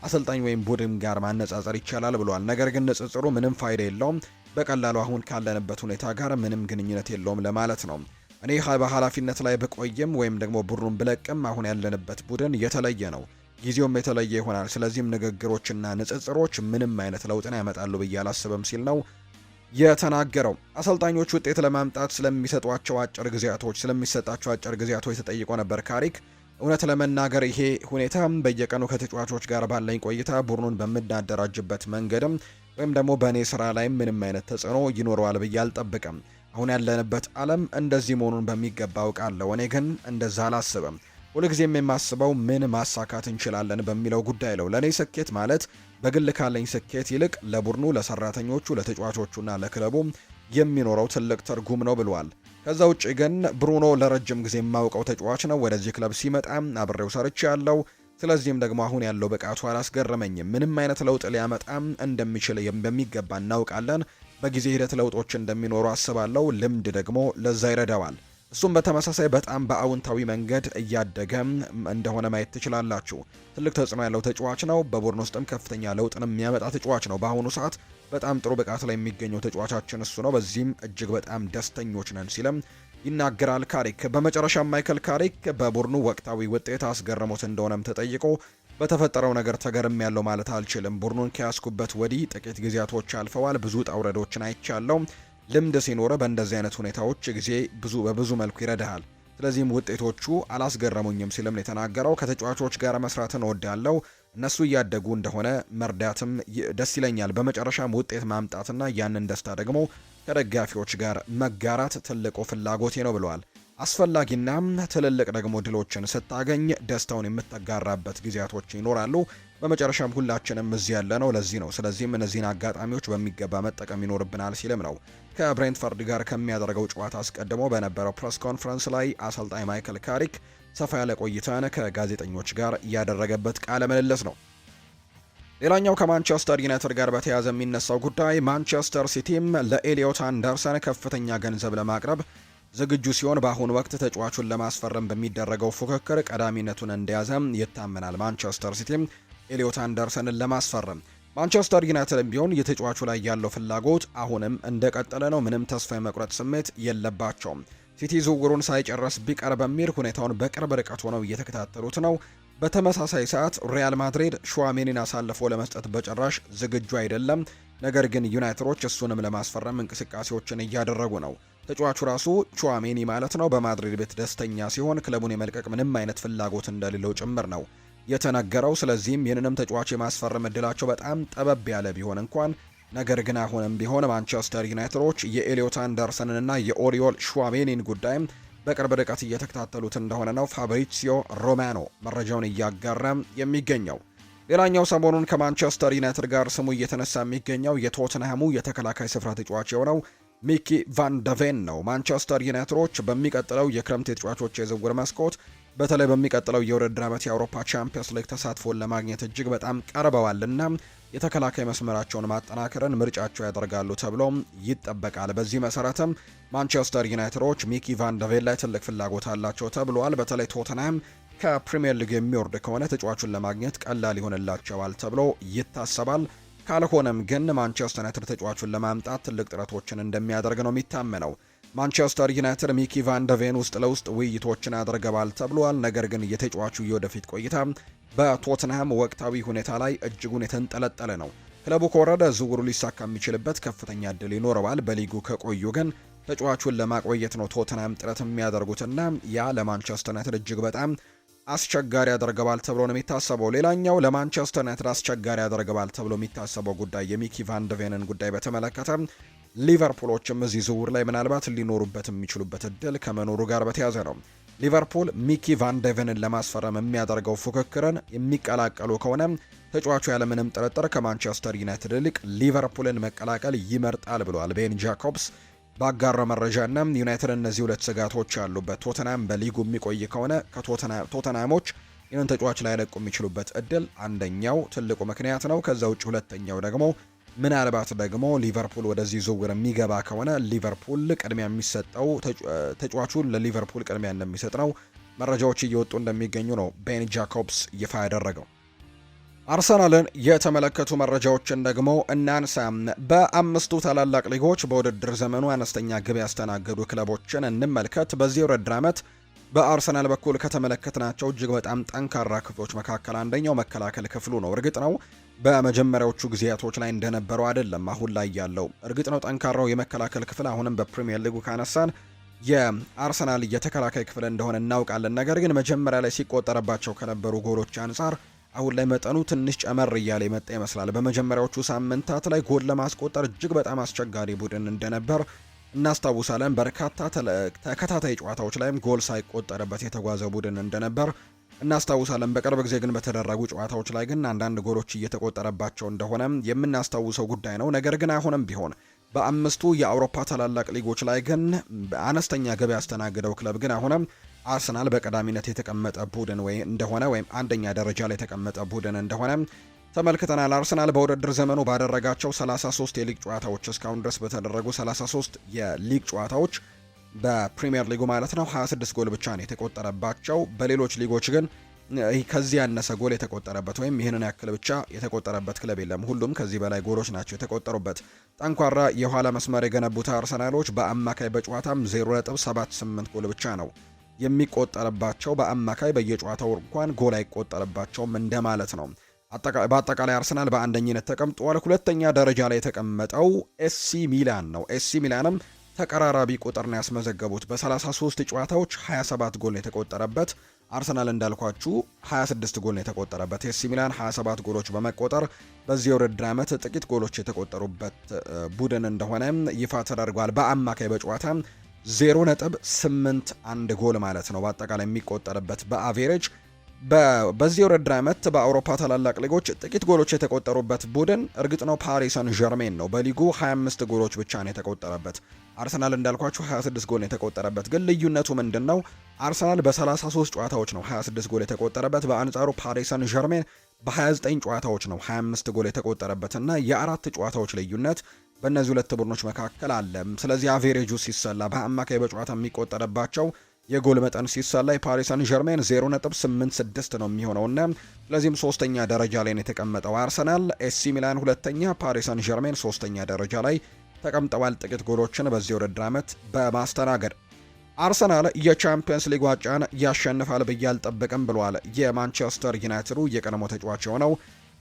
አሰልጣኝ ወይም ቡድን ጋር ማነጻጸር ይቻላል ብሏል። ነገር ግን ንጽጽሩ ምንም ፋይዳ የለውም፣ በቀላሉ አሁን ካለንበት ሁኔታ ጋር ምንም ግንኙነት የለውም ለማለት ነው። እኔ በኃላፊነት ላይ ብቆይም ወይም ደግሞ ቡድኑን ብለቅም አሁን ያለንበት ቡድን የተለየ ነው፣ ጊዜውም የተለየ ይሆናል። ስለዚህም ንግግሮችና ንጽጽሮች ምንም አይነት ለውጥን ያመጣሉ ብዬ አላስብም ሲል ነው የተናገረው። አሰልጣኞች ውጤት ለማምጣት ስለሚሰጧቸው አጭር ጊዜያቶች ተጠይቆ ነበር ካሪክ። እውነት ለመናገር ይሄ ሁኔታ በየቀኑ ከተጫዋቾች ጋር ባለኝ ቆይታ ቡድኑን በምናደራጅበት መንገድም ወይም ደግሞ በእኔ ስራ ላይ ምንም አይነት ተጽዕኖ ይኖረዋል ብዬ አልጠብቅም። አሁን ያለንበት ዓለም እንደዚህ መሆኑን በሚገባ አውቃለሁ። እኔ ግን እንደዛ አላስብም። ሁልጊዜም የማስበው ምን ማሳካት እንችላለን በሚለው ጉዳይ ነው። ለእኔ ስኬት ማለት በግል ካለኝ ስኬት ይልቅ ለቡድኑ፣ ለሰራተኞቹ፣ ለተጫዋቾቹና ለክለቡ የሚኖረው ትልቅ ትርጉም ነው ብሏል። ከዛ ውጭ ግን ብሩኖ ለረጅም ጊዜ የማውቀው ተጫዋች ነው። ወደዚህ ክለብ ሲመጣ አብሬው ሰርቼ ያለው፣ ስለዚህም ደግሞ አሁን ያለው ብቃቱ አላስገረመኝም። ምንም አይነት ለውጥ ሊያመጣም እንደሚችል በሚገባ እናውቃለን። በጊዜ ሂደት ለውጦች እንደሚኖሩ አስባለሁ። ልምድ ደግሞ ለዛ ይረዳዋል። እሱም በተመሳሳይ በጣም በአውንታዊ መንገድ እያደገ እንደሆነ ማየት ትችላላችሁ። ትልቅ ተጽዕኖ ያለው ተጫዋች ነው። በቡድን ውስጥም ከፍተኛ ለውጥን የሚያመጣ ተጫዋች ነው። በአሁኑ ሰዓት በጣም ጥሩ ብቃት ላይ የሚገኘው ተጫዋቻችን እሱ ነው። በዚህም እጅግ በጣም ደስተኞች ነን ሲልም ይናገራል ካሪክ። በመጨረሻ ማይክል ካሪክ በቡድኑ ወቅታዊ ውጤት አስገርሞት እንደሆነም ተጠይቆ በተፈጠረው ነገር ተገርም ያለው ማለት አልችልም። ቡድኑን ከያዝኩበት ወዲህ ጥቂት ጊዜያቶች አልፈዋል። ብዙ ጣውረዶችን አይቻለው። ልምድ ሲኖረ በእንደዚህ አይነት ሁኔታዎች ጊዜ በብዙ መልኩ ይረዳሃል። ስለዚህም ውጤቶቹ አላስገረሙኝም ሲልም የተናገረው። ከተጫዋቾች ጋር መስራትን እወዳለሁ። እነሱ እያደጉ እንደሆነ መርዳትም ደስ ይለኛል። በመጨረሻም ውጤት ማምጣትና ያንን ደስታ ደግሞ ከደጋፊዎች ጋር መጋራት ትልቁ ፍላጎቴ ነው ብለዋል። አስፈላጊና ትልልቅ ደግሞ ድሎችን ስታገኝ ደስታውን የምትጋራበት ጊዜያቶች ይኖራሉ። በመጨረሻም ሁላችንም እዚህ ያለ ነው ለዚህ ነው። ስለዚህም እነዚህን አጋጣሚዎች በሚገባ መጠቀም ይኖርብናል ሲልም ነው ከብሬንትፈርድ ጋር ከሚያደርገው ጨዋታ አስቀድሞ በነበረው ፕሬስ ኮንፈረንስ ላይ አሰልጣኝ ማይክል ካሪክ ሰፋ ያለ ቆይታን ከጋዜጠኞች ጋር ያደረገበት ቃለ ምልልስ ነው። ሌላኛው ከማንቸስተር ዩናይትድ ጋር በተያያዘ የሚነሳው ጉዳይ ማንቸስተር ሲቲም ለኤሊዮት አንደርሰን ከፍተኛ ገንዘብ ለማቅረብ ዝግጁ ሲሆን በአሁኑ ወቅት ተጫዋቹን ለማስፈረም በሚደረገው ፉክክር ቀዳሚነቱን እንደያዘ ይታመናል። ማንቸስተር ሲቲም ኤሊዮት አንደርሰንን ለማስፈረም ማንቸስተር ዩናይትድም ቢሆን የተጫዋቹ ላይ ያለው ፍላጎት አሁንም እንደቀጠለ ነው። ምንም ተስፋ የመቁረጥ ስሜት የለባቸውም። ሲቲ ዝውውሩን ሳይጨርስ ቢቀር በሚል ሁኔታውን በቅርብ ርቀት ሆነው እየተከታተሉት ነው። በተመሳሳይ ሰዓት ሪያል ማድሪድ ሹዋሜኒን አሳልፎ ለመስጠት በጭራሽ ዝግጁ አይደለም። ነገር ግን ዩናይትዶች እሱንም ለማስፈረም እንቅስቃሴዎችን እያደረጉ ነው። ተጫዋቹ ራሱ ሹዋሜኒ ማለት ነው በማድሪድ ቤት ደስተኛ ሲሆን ክለቡን የመልቀቅ ምንም አይነት ፍላጎት እንደሌለው ጭምር ነው የተነገረው። ስለዚህም ይህንንም ተጫዋች የማስፈረም እድላቸው በጣም ጠበብ ያለ ቢሆን እንኳን ነገር ግን አሁንም ቢሆን ማንቸስተር ዩናይትዶች የኤሊዮት አንደርሰንንና የኦሪዮል ሹዋሜኒን ጉዳይም በቅርብ ርቀት እየተከታተሉት እንደሆነ ነው ፋብሪሲዮ ሮማኖ መረጃውን እያጋራ የሚገኘው። ሌላኛው ሰሞኑን ከማንቸስተር ዩናይትድ ጋር ስሙ እየተነሳ የሚገኘው የቶተንሃሙ የተከላካይ ስፍራ ተጫዋች የሆነው ሚኪ ቫን ደቬን ነው። ማንቸስተር ዩናይትዶች በሚቀጥለው የክረምት የተጫዋቾች የዝውውር መስኮት በተለይ በሚቀጥለው የውድድር ዓመት የአውሮፓ ቻምፒየንስ ሊግ ተሳትፎን ለማግኘት እጅግ በጣም ቀርበዋልና የተከላካይ መስመራቸውን ማጠናከርን ምርጫቸው ያደርጋሉ ተብሎ ይጠበቃል። በዚህ መሰረትም ማንቸስተር ዩናይትዶች ሚኪ ቫን ደቬን ላይ ትልቅ ፍላጎት አላቸው ተብሏል። በተለይ ቶተንሃም ከፕሪሚየር ሊግ የሚወርድ ከሆነ ተጫዋቹን ለማግኘት ቀላል ይሆንላቸዋል ተብሎ ይታሰባል። ካልሆነም ግን ማንቸስተር ዩናይትድ ተጫዋቹን ለማምጣት ትልቅ ጥረቶችን እንደሚያደርግ ነው የሚታመነው። ማንቸስተር ዩናይትድ ሚኪ ቫን ደቬን ውስጥ ለውስጥ ውይይቶችን አድርገዋል ተብሏል። ነገር ግን የተጫዋቹ የወደፊት ቆይታ በቶትንሃም ወቅታዊ ሁኔታ ላይ እጅጉን የተንጠለጠለ ነው። ክለቡ ከወረደ ዝውውሩ ሊሳካ የሚችልበት ከፍተኛ እድል ይኖረዋል። በሊጉ ከቆዩ ግን ተጫዋቹን ለማቆየት ነው ቶትንሃም ጥረት የሚያደርጉትና ያ ለማንቸስተር ዩናይትድ እጅግ በጣም አስቸጋሪ ያደርገዋል ተብሎ ነው የሚታሰበው። ሌላኛው ለማንቸስተር ዩናይትድ አስቸጋሪ ያደርገዋል ተብሎ የሚታሰበው ጉዳይ የሚኪ ቫን ደቬንን ጉዳይ በተመለከተ ሊቨርፑሎችም እዚህ ዝውውር ላይ ምናልባት ሊኖሩበት የሚችሉበት እድል ከመኖሩ ጋር በተያያዘ ነው። ሊቨርፑል ሚኪ ቫን ደቬንን ለማስፈረም የሚያደርገው ፉክክርን የሚቀላቀሉ ከሆነ ተጫዋቹ ያለምንም ጥርጥር ከማንቸስተር ዩናይትድ ይልቅ ሊቨርፑልን መቀላቀል ይመርጣል ብሏል ቤን ጃኮብስ ባጋራው መረጃና ዩናይትድ እነዚህ ሁለት ስጋቶች ያሉበት ቶተንሃም በሊጉ የሚቆይ ከሆነ ቶተንሃሞች ይህንን ተጫዋች ላይ ያለቁ የሚችሉበት እድል አንደኛው ትልቁ ምክንያት ነው። ከዛ ውጭ ሁለተኛው ደግሞ ምናልባት ደግሞ ሊቨርፑል ወደዚህ ዝውውር የሚገባ ከሆነ ሊቨርፑል ቅድሚያ የሚሰጠው ተጫዋቹን ለሊቨርፑል ቅድሚያ እንደሚሰጥ ነው መረጃዎች እየወጡ እንደሚገኙ ነው ቤን ጃኮብስ ይፋ ያደረገው። አርሰናልን የተመለከቱ መረጃዎችን ደግሞ እናንሳ። በአምስቱ ታላላቅ ሊጎች በውድድር ዘመኑ አነስተኛ ግብ ያስተናገዱ ክለቦችን እንመልከት። በዚህ ውድድር ዓመት በአርሰናል በኩል ከተመለከትናቸው እጅግ በጣም ጠንካራ ክፍሎች መካከል አንደኛው መከላከል ክፍሉ ነው። እርግጥ ነው በመጀመሪያዎቹ ጊዜያቶች ላይ እንደነበረው አይደለም አሁን ላይ ያለው። እርግጥ ነው ጠንካራው የመከላከል ክፍል አሁንም በፕሪሚየር ሊጉ ካነሳን የአርሰናል የተከላካይ ክፍል እንደሆነ እናውቃለን። ነገር ግን መጀመሪያ ላይ ሲቆጠረባቸው ከነበሩ ጎሎች አንጻር አሁን ላይ መጠኑ ትንሽ ጨመር እያለ የመጣ ይመስላል። በመጀመሪያዎቹ ሳምንታት ላይ ጎል ለማስቆጠር እጅግ በጣም አስቸጋሪ ቡድን እንደነበር እናስታውሳለን። በርካታ ተከታታይ ጨዋታዎች ላይም ጎል ሳይቆጠርበት የተጓዘ ቡድን እንደነበር እናስታውሳለን። በቅርብ ጊዜ ግን በተደረጉ ጨዋታዎች ላይ ግን አንዳንድ ጎሎች እየተቆጠረባቸው እንደሆነ የምናስታውሰው ጉዳይ ነው። ነገር ግን አሁንም ቢሆን በአምስቱ የአውሮፓ ታላላቅ ሊጎች ላይ ግን አነስተኛ ግብ ያስተናገደው ክለብ ግን አሁንም አርሰናል በቀዳሚነት የተቀመጠ ቡድን እንደሆነ ወይም አንደኛ ደረጃ ላይ የተቀመጠ ቡድን እንደሆነ ተመልክተናል። አርሰናል በውድድር ዘመኑ ባደረጋቸው 33 የሊግ ጨዋታዎች እስካሁን ድረስ በተደረጉ 33 የሊግ ጨዋታዎች በፕሪሚየር ሊጉ ማለት ነው 26 ጎል ብቻ ነው የተቆጠረባቸው። በሌሎች ሊጎች ግን ከዚህ ያነሰ ጎል የተቆጠረበት ወይም ይህንን ያክል ብቻ የተቆጠረበት ክለብ የለም። ሁሉም ከዚህ በላይ ጎሎች ናቸው የተቆጠሩበት። ጠንኳራ የኋላ መስመር የገነቡት አርሰናሎች በአማካይ በጨዋታም 0.78 ጎል ብቻ ነው የሚቆጠርባቸው። በአማካይ በየጨዋታው እንኳን ጎል አይቆጠርባቸውም እንደማለት ነው። በአጠቃላይ አርሰናል በአንደኝነት ተቀምጧል። ሁለተኛ ደረጃ ላይ የተቀመጠው ኤሲ ሚላን ነው። ኤሲ ሚላንም ተቀራራቢ ቁጥር ነው ያስመዘገቡት። በ33 ጨዋታዎች 27 ጎል የተቆጠረበት፣ አርሰናል እንዳልኳችሁ 26 ጎል የተቆጠረበት። ኤሲ ሚላን 27 ጎሎች በመቆጠር በዚህ የውድድር ዓመት ጥቂት ጎሎች የተቆጠሩበት ቡድን እንደሆነ ይፋ ተደርጓል። በአማካይ በጨዋታ 0.81 ጎል ማለት ነው በአጠቃላይ የሚቆጠርበት በአቬሬጅ። በዚህ የውድድር ዓመት በአውሮፓ ታላላቅ ሊጎች ጥቂት ጎሎች የተቆጠሩበት ቡድን እርግጥ ነው ፓሪስ ሰን ዠርሜን ነው። በሊጉ 25 ጎሎች ብቻ ነው የተቆጠረበት። አርሰናል እንዳልኳችሁ 26 ጎል ነው የተቆጠረበት። ግን ልዩነቱ ምንድነው? አርሰናል በ33 ጨዋታዎች ነው 26 ጎል የተቆጠረበት። በአንጻሩ ፓሪስ ሰን ዠርሜን በ29 ጨዋታዎች ነው 25 ጎል የተቆጠረበትና የአራት ጨዋታዎች ልዩነት በእነዚህ ሁለት ቡድኖች መካከል አለ። ስለዚህ አቬሬጁ ሲሰላ በአማካይ በጨዋታ የሚቆጠረባቸው የጎል መጠን ሲሰላ የፓሪስ ሰን ዠርሜን 0.86 ነው የሚሆነውና ስለዚህም ሶስተኛ ደረጃ ላይ ነው የተቀመጠው አርሰናል። ኤሲ ሚላን ሁለተኛ፣ ፓሪስ ሰን ዠርሜን ሶስተኛ ደረጃ ላይ ተቀምጠዋል። ጥቂት ጎሎችን በዚህ ውድድር ዓመት በማስተናገድ አርሰናል የቻምፒየንስ ሊግ ዋንጫን ያሸንፋል ብዬ አልጠብቅም ብሏል። የማንቸስተር ዩናይትዱ የቀድሞ ተጫዋች የሆነው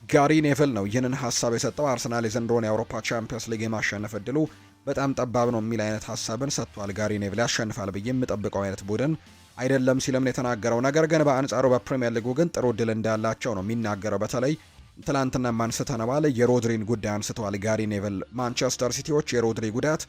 ጋሪ ኔቭል ነው ይህንን ሀሳብ የሰጠው። አርሰናል የዘንድሮን የአውሮፓ ቻምፒየንስ ሊግ የማሸነፍ እድሉ በጣም ጠባብ ነው የሚል አይነት ሀሳብን ሰጥቷል። ጋሪ ኔቭል ያሸንፋል ብዬ የምጠብቀው አይነት ቡድን አይደለም ሲልም ነው የተናገረው። ነገር ግን በአንጻሩ በፕሪሚየር ሊጉ ግን ጥሩ እድል እንዳላቸው ነው የሚናገረው። በተለይ ትላንትና አንስተነዋል፣ የሮድሪን ጉዳይ አንስተዋል ጋሪ ኔቭል። ማንቸስተር ሲቲዎች የሮድሪ ጉዳት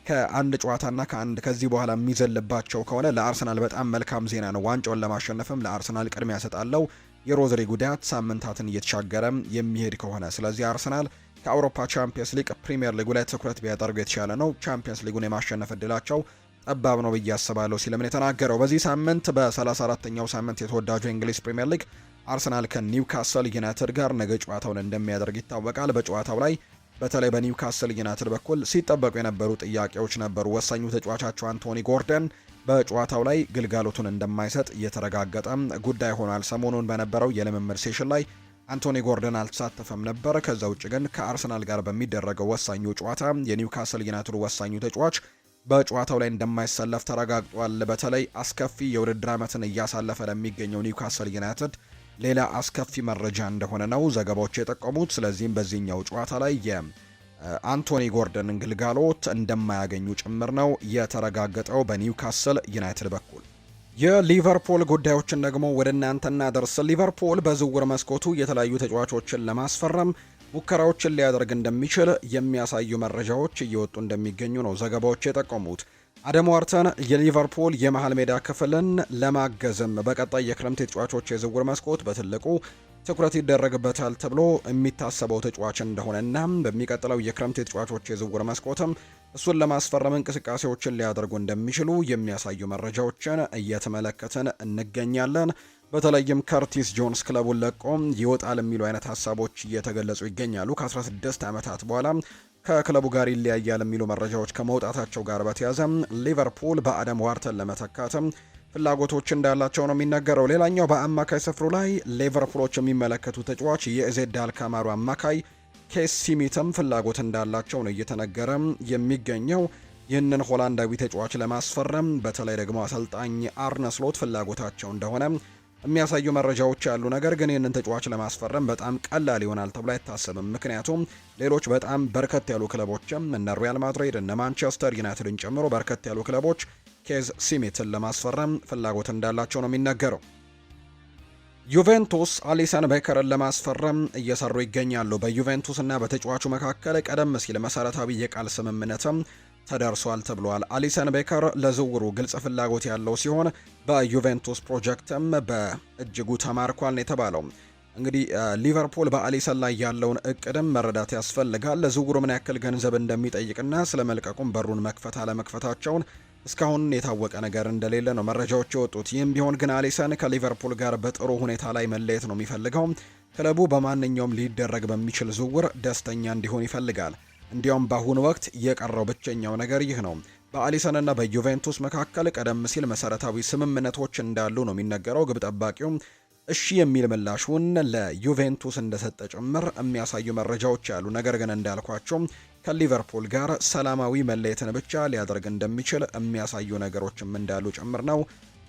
ከአንድ ጨዋታና ከዚህ በኋላ የሚዘልባቸው ከሆነ ለአርሰናል በጣም መልካም ዜና ነው። ዋንጫውን ለማሸነፍም ለአርሰናል ቅድሚያ ሰጣለው የሮድሪ ጉዳት ሳምንታትን እየተሻገረ የሚሄድ ከሆነ። ስለዚህ አርሰናል ከአውሮፓ ቻምፒየንስ ሊግ ፕሪሚየር ሊጉ ላይ ትኩረት ቢያደርጉ የተሻለ ነው። ቻምፒየንስ ሊጉን የማሸነፍ እድላቸው ጠባብ ነው ብዬ አስባለሁ ሲልም ነው የተናገረው። በዚህ ሳምንት በ34ኛው ሳምንት የተወዳጁ የእንግሊዝ ፕሪሚየር ሊግ አርሰናል ከኒውካስል ዩናይትድ ጋር ነገ ጨዋታውን እንደሚያደርግ ይታወቃል። በጨዋታው ላይ በተለይ በኒውካስል ዩናይትድ በኩል ሲጠበቁ የነበሩ ጥያቄዎች ነበሩ። ወሳኙ ተጫዋቻቸው አንቶኒ ጎርደን በጨዋታው ላይ ግልጋሎቱን እንደማይሰጥ እየተረጋገጠ ጉዳይ ሆኗል። ሰሞኑን በነበረው የልምምድ ሴሽን ላይ አንቶኒ ጎርደን አልተሳተፈም ነበር። ከዛ ውጭ ግን ከአርሰናል ጋር በሚደረገው ወሳኙ ጨዋታ የኒውካስል ዩናይትድ ወሳኙ ተጫዋች በጨዋታው ላይ እንደማይሰለፍ ተረጋግጧል። በተለይ አስከፊ የውድድር ዓመትን እያሳለፈ ለሚገኘው ኒውካስል ዩናይትድ ሌላ አስከፊ መረጃ እንደሆነ ነው ዘገባዎች የጠቆሙት። ስለዚህም በዚህኛው ጨዋታ ላይ የአንቶኒ ጎርደንን ግልጋሎት እንደማያገኙ ጭምር ነው የተረጋገጠው በኒውካስል ዩናይትድ በኩል። የሊቨርፑል ጉዳዮችን ደግሞ ወደ እናንተ እናደርስ። ሊቨርፑል በዝውውር መስኮቱ የተለያዩ ተጫዋቾችን ለማስፈረም ሙከራዎችን ሊያደርግ እንደሚችል የሚያሳዩ መረጃዎች እየወጡ እንደሚገኙ ነው ዘገባዎች የጠቆሙት። አደም ዋርተን የሊቨርፑል የመሃል ሜዳ ክፍልን ለማገዝም በቀጣይ የክረምት ተጫዋቾች የዝውውር መስኮት በትልቁ ትኩረት ይደረግበታል ተብሎ የሚታሰበው ተጫዋች እንደሆነና በሚቀጥለው የክረምት ተጫዋቾች የዝውውር መስኮትም እሱን ለማስፈረም እንቅስቃሴዎችን ሊያደርጉ እንደሚችሉ የሚያሳዩ መረጃዎችን እየተመለከትን እንገኛለን። በተለይም ከርቲስ ጆንስ ክለቡን ለቆ ይወጣል የሚሉ አይነት ሀሳቦች እየተገለጹ ይገኛሉ። ከ16 ዓመታት በኋላ ከክለቡ ጋር ይለያያል የሚሉ መረጃዎች ከመውጣታቸው ጋር በተያያዘ ሊቨርፑል በአደም ዋርተን ለመተካትም ፍላጎቶች እንዳላቸው ነው የሚነገረው። ሌላኛው በአማካይ ስፍሩ ላይ ሊቨርፑሎች የሚመለከቱ ተጫዋች የኤዜድ አልካማሩ አማካይ ኬስ ሲሚትም ፍላጎት እንዳላቸው ነው እየተነገረ የሚገኘው። ይህንን ሆላንዳዊ ተጫዋች ለማስፈረም በተለይ ደግሞ አሰልጣኝ አርነ ስሎት ፍላጎታቸው እንደሆነ የሚያሳዩ መረጃዎች ያሉ። ነገር ግን ይህንን ተጫዋች ለማስፈረም በጣም ቀላል ይሆናል ተብሎ አይታሰብም። ምክንያቱም ሌሎች በጣም በርከት ያሉ ክለቦችም እነ ሪያል ማድሪድ እነ ማንቸስተር ዩናይትድን ጨምሮ በርከት ያሉ ክለቦች ኬዝ ሲሚትን ለማስፈረም ፍላጎት እንዳላቸው ነው የሚነገረው። ዩቬንቱስ አሊሰን ቤከርን ለማስፈረም እየሰሩ ይገኛሉ። በዩቬንቱስ እና በተጫዋቹ መካከል ቀደም ሲል መሰረታዊ የቃል ስምምነትም ተደርሷል ተብሏል። አሊሰን ቤከር ለዝውውሩ ግልጽ ፍላጎት ያለው ሲሆን በዩቬንቱስ ፕሮጀክትም በእጅጉ ተማርኳል ነው የተባለው። እንግዲህ ሊቨርፑል በአሊሰን ላይ ያለውን እቅድም መረዳት ያስፈልጋል። ለዝውውሩ ምን ያክል ገንዘብ እንደሚጠይቅና ስለመልቀቁም በሩን መክፈት አለመክፈታቸውን እስካሁን የታወቀ ነገር እንደሌለ ነው መረጃዎች የወጡት። ይህም ቢሆን ግን አሊሰን ከሊቨርፑል ጋር በጥሩ ሁኔታ ላይ መለየት ነው የሚፈልገው። ክለቡ በማንኛውም ሊደረግ በሚችል ዝውውር ደስተኛ እንዲሆን ይፈልጋል። እንዲያውም በአሁኑ ወቅት የቀረው ብቸኛው ነገር ይህ ነው። በአሊሰንና በዩቬንቱስ መካከል ቀደም ሲል መሰረታዊ ስምምነቶች እንዳሉ ነው የሚነገረው። ግብ ጠባቂው እሺ የሚል ምላሹን ለዩቬንቱስ እንደሰጠ ጭምር የሚያሳዩ መረጃዎች አሉ። ነገር ግን እንዳልኳቸው ከሊቨርፑል ጋር ሰላማዊ መለየትን ብቻ ሊያደርግ እንደሚችል የሚያሳዩ ነገሮችም እንዳሉ ጭምር ነው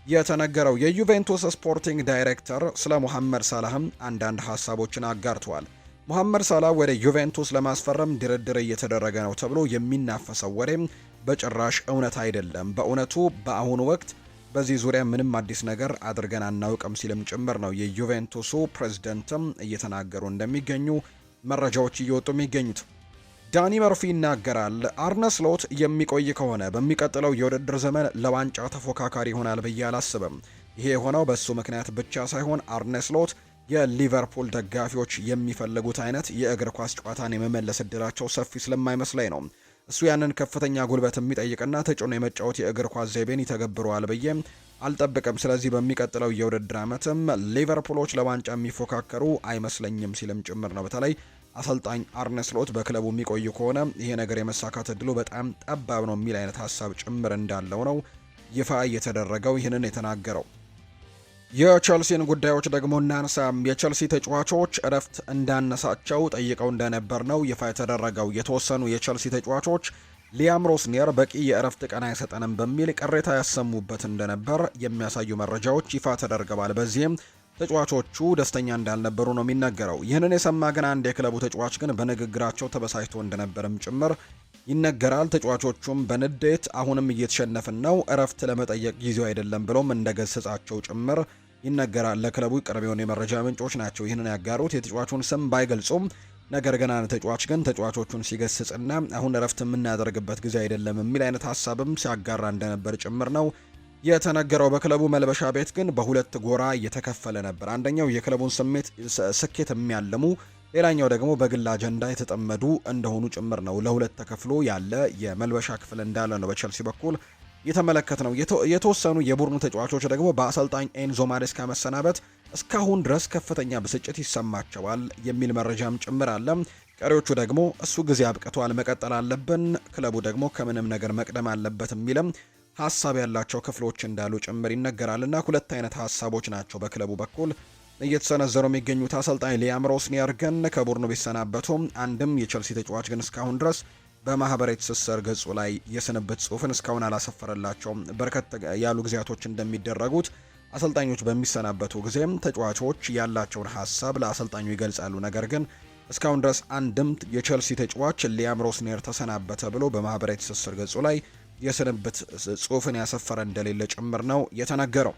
የተነገረው። የዩቬንቱስ ስፖርቲንግ ዳይሬክተር ስለ ሙሐመድ ሳላህም አንዳንድ ሀሳቦችን አጋርተዋል። ሙሐመድ ሳላህ ወደ ዩቬንቱስ ለማስፈረም ድርድር እየተደረገ ነው ተብሎ የሚናፈሰው ወሬም በጭራሽ እውነት አይደለም። በእውነቱ በአሁኑ ወቅት በዚህ ዙሪያ ምንም አዲስ ነገር አድርገን አናውቅም ሲልም ጭምር ነው የዩቬንቱሱ ፕሬዝዳንትም እየተናገሩ እንደሚገኙ መረጃዎች እየወጡ የሚገኙት። ዳኒ መርፊ ይናገራል። አርነ ስሎት የሚቆይ ከሆነ በሚቀጥለው የውድድር ዘመን ለዋንጫ ተፎካካሪ ይሆናል ብዬ አላስብም። ይሄ የሆነው በሱ ምክንያት ብቻ ሳይሆን አርነ ስሎት የሊቨርፑል ደጋፊዎች የሚፈልጉት አይነት የእግር ኳስ ጨዋታን የመመለስ እድላቸው ሰፊ ስለማይመስለኝ ነው። እሱ ያንን ከፍተኛ ጉልበት የሚጠይቅና ተጭኖ የመጫወት የእግር ኳስ ዘይቤን ይተገብረዋል ብዬ አልጠብቅም። ስለዚህ በሚቀጥለው የውድድር ዓመትም ሊቨርፑሎች ለዋንጫ የሚፎካከሩ አይመስለኝም ሲልም ጭምር ነው። በተለይ አሰልጣኝ አርነ ስሎት በክለቡ የሚቆዩ ከሆነ ይሄ ነገር የመሳካት እድሉ በጣም ጠባብ ነው የሚል አይነት ሀሳብ ጭምር እንዳለው ነው ይፋ የተደረገው። ይህንን የተናገረው የቸልሲን ጉዳዮች ደግሞ እናንሳ። የቸልሲ ተጫዋቾች እረፍት እንዳነሳቸው ጠይቀው እንደነበር ነው ይፋ የተደረገው። የተወሰኑ የቸልሲ ተጫዋቾች ሊያም ሮስኒየር በቂ የእረፍት ቀን አይሰጠንም በሚል ቅሬታ ያሰሙበት እንደነበር የሚያሳዩ መረጃዎች ይፋ ተደርገዋል። በዚህም ተጫዋቾቹ ደስተኛ እንዳልነበሩ ነው የሚነገረው። ይህንን የሰማ ግን አንድ የክለቡ ተጫዋች ግን በንግግራቸው ተበሳጭቶ እንደነበርም ጭምር ይነገራል። ተጫዋቾቹም በንዴት አሁንም እየተሸነፍን ነው፣ እረፍት ለመጠየቅ ጊዜው አይደለም ብሎም እንደገሰጻቸው ጭምር ይነገራል። ለክለቡ ቅርብ የሆኑ የመረጃ ምንጮች ናቸው ይህንን ያጋሩት። የተጫዋቹን ስም ባይገልጹም ነገር ግን አንድ ተጫዋች ግን ተጫዋቾቹን ሲገስጽና አሁን እረፍት የምናደርግበት ጊዜ አይደለም የሚል አይነት ሀሳብም ሲያጋራ እንደነበር ጭምር ነው የተነገረው። በክለቡ መልበሻ ቤት ግን በሁለት ጎራ እየተከፈለ ነበር። አንደኛው የክለቡን ስኬት የሚያልሙ፣ ሌላኛው ደግሞ በግል አጀንዳ የተጠመዱ እንደሆኑ ጭምር ነው። ለሁለት ተከፍሎ ያለ የመልበሻ ክፍል እንዳለ ነው በቸልሲ በኩል የተመለከት ነው። የተወሰኑ የቡድኑ ተጫዋቾች ደግሞ በአሰልጣኝ ኤንዞ ማሬስካ መሰናበት እስካሁን ድረስ ከፍተኛ ብስጭት ይሰማቸዋል የሚል መረጃም ጭምር አለ። ቀሪዎቹ ደግሞ እሱ ጊዜ አብቅቷል፣ መቀጠል አለብን፣ ክለቡ ደግሞ ከምንም ነገር መቅደም አለበት የሚልም ሀሳብ ያላቸው ክፍሎች እንዳሉ ጭምር ይነገራልና ሁለት አይነት ሀሳቦች ናቸው በክለቡ በኩል እየተሰነዘሩ የሚገኙት። አሰልጣኝ ሊያም ሮስኒየር ግን ከቡድኑ ቢሰናበቱም አንድም የቸልሲ ተጫዋች ግን እስካሁን ድረስ በማህበራዊ ትስስር ገጹ ላይ የስንብት ጽሑፍን እስካሁን አላሰፈረላቸውም። በርከት ያሉ ጊዜያቶች እንደሚደረጉት አሰልጣኞች በሚሰናበቱ ጊዜም ተጫዋቾች ያላቸውን ሀሳብ ለአሰልጣኙ ይገልጻሉ። ነገር ግን እስካሁን ድረስ አንድም የቸልሲ ተጫዋች ሊያም ሮስኒየር ተሰናበተ ብሎ በማህበራዊ ትስስር ገጹ ላይ የስንብት ጽሑፍን ያሰፈረ እንደሌለ ጭምር ነው የተነገረው።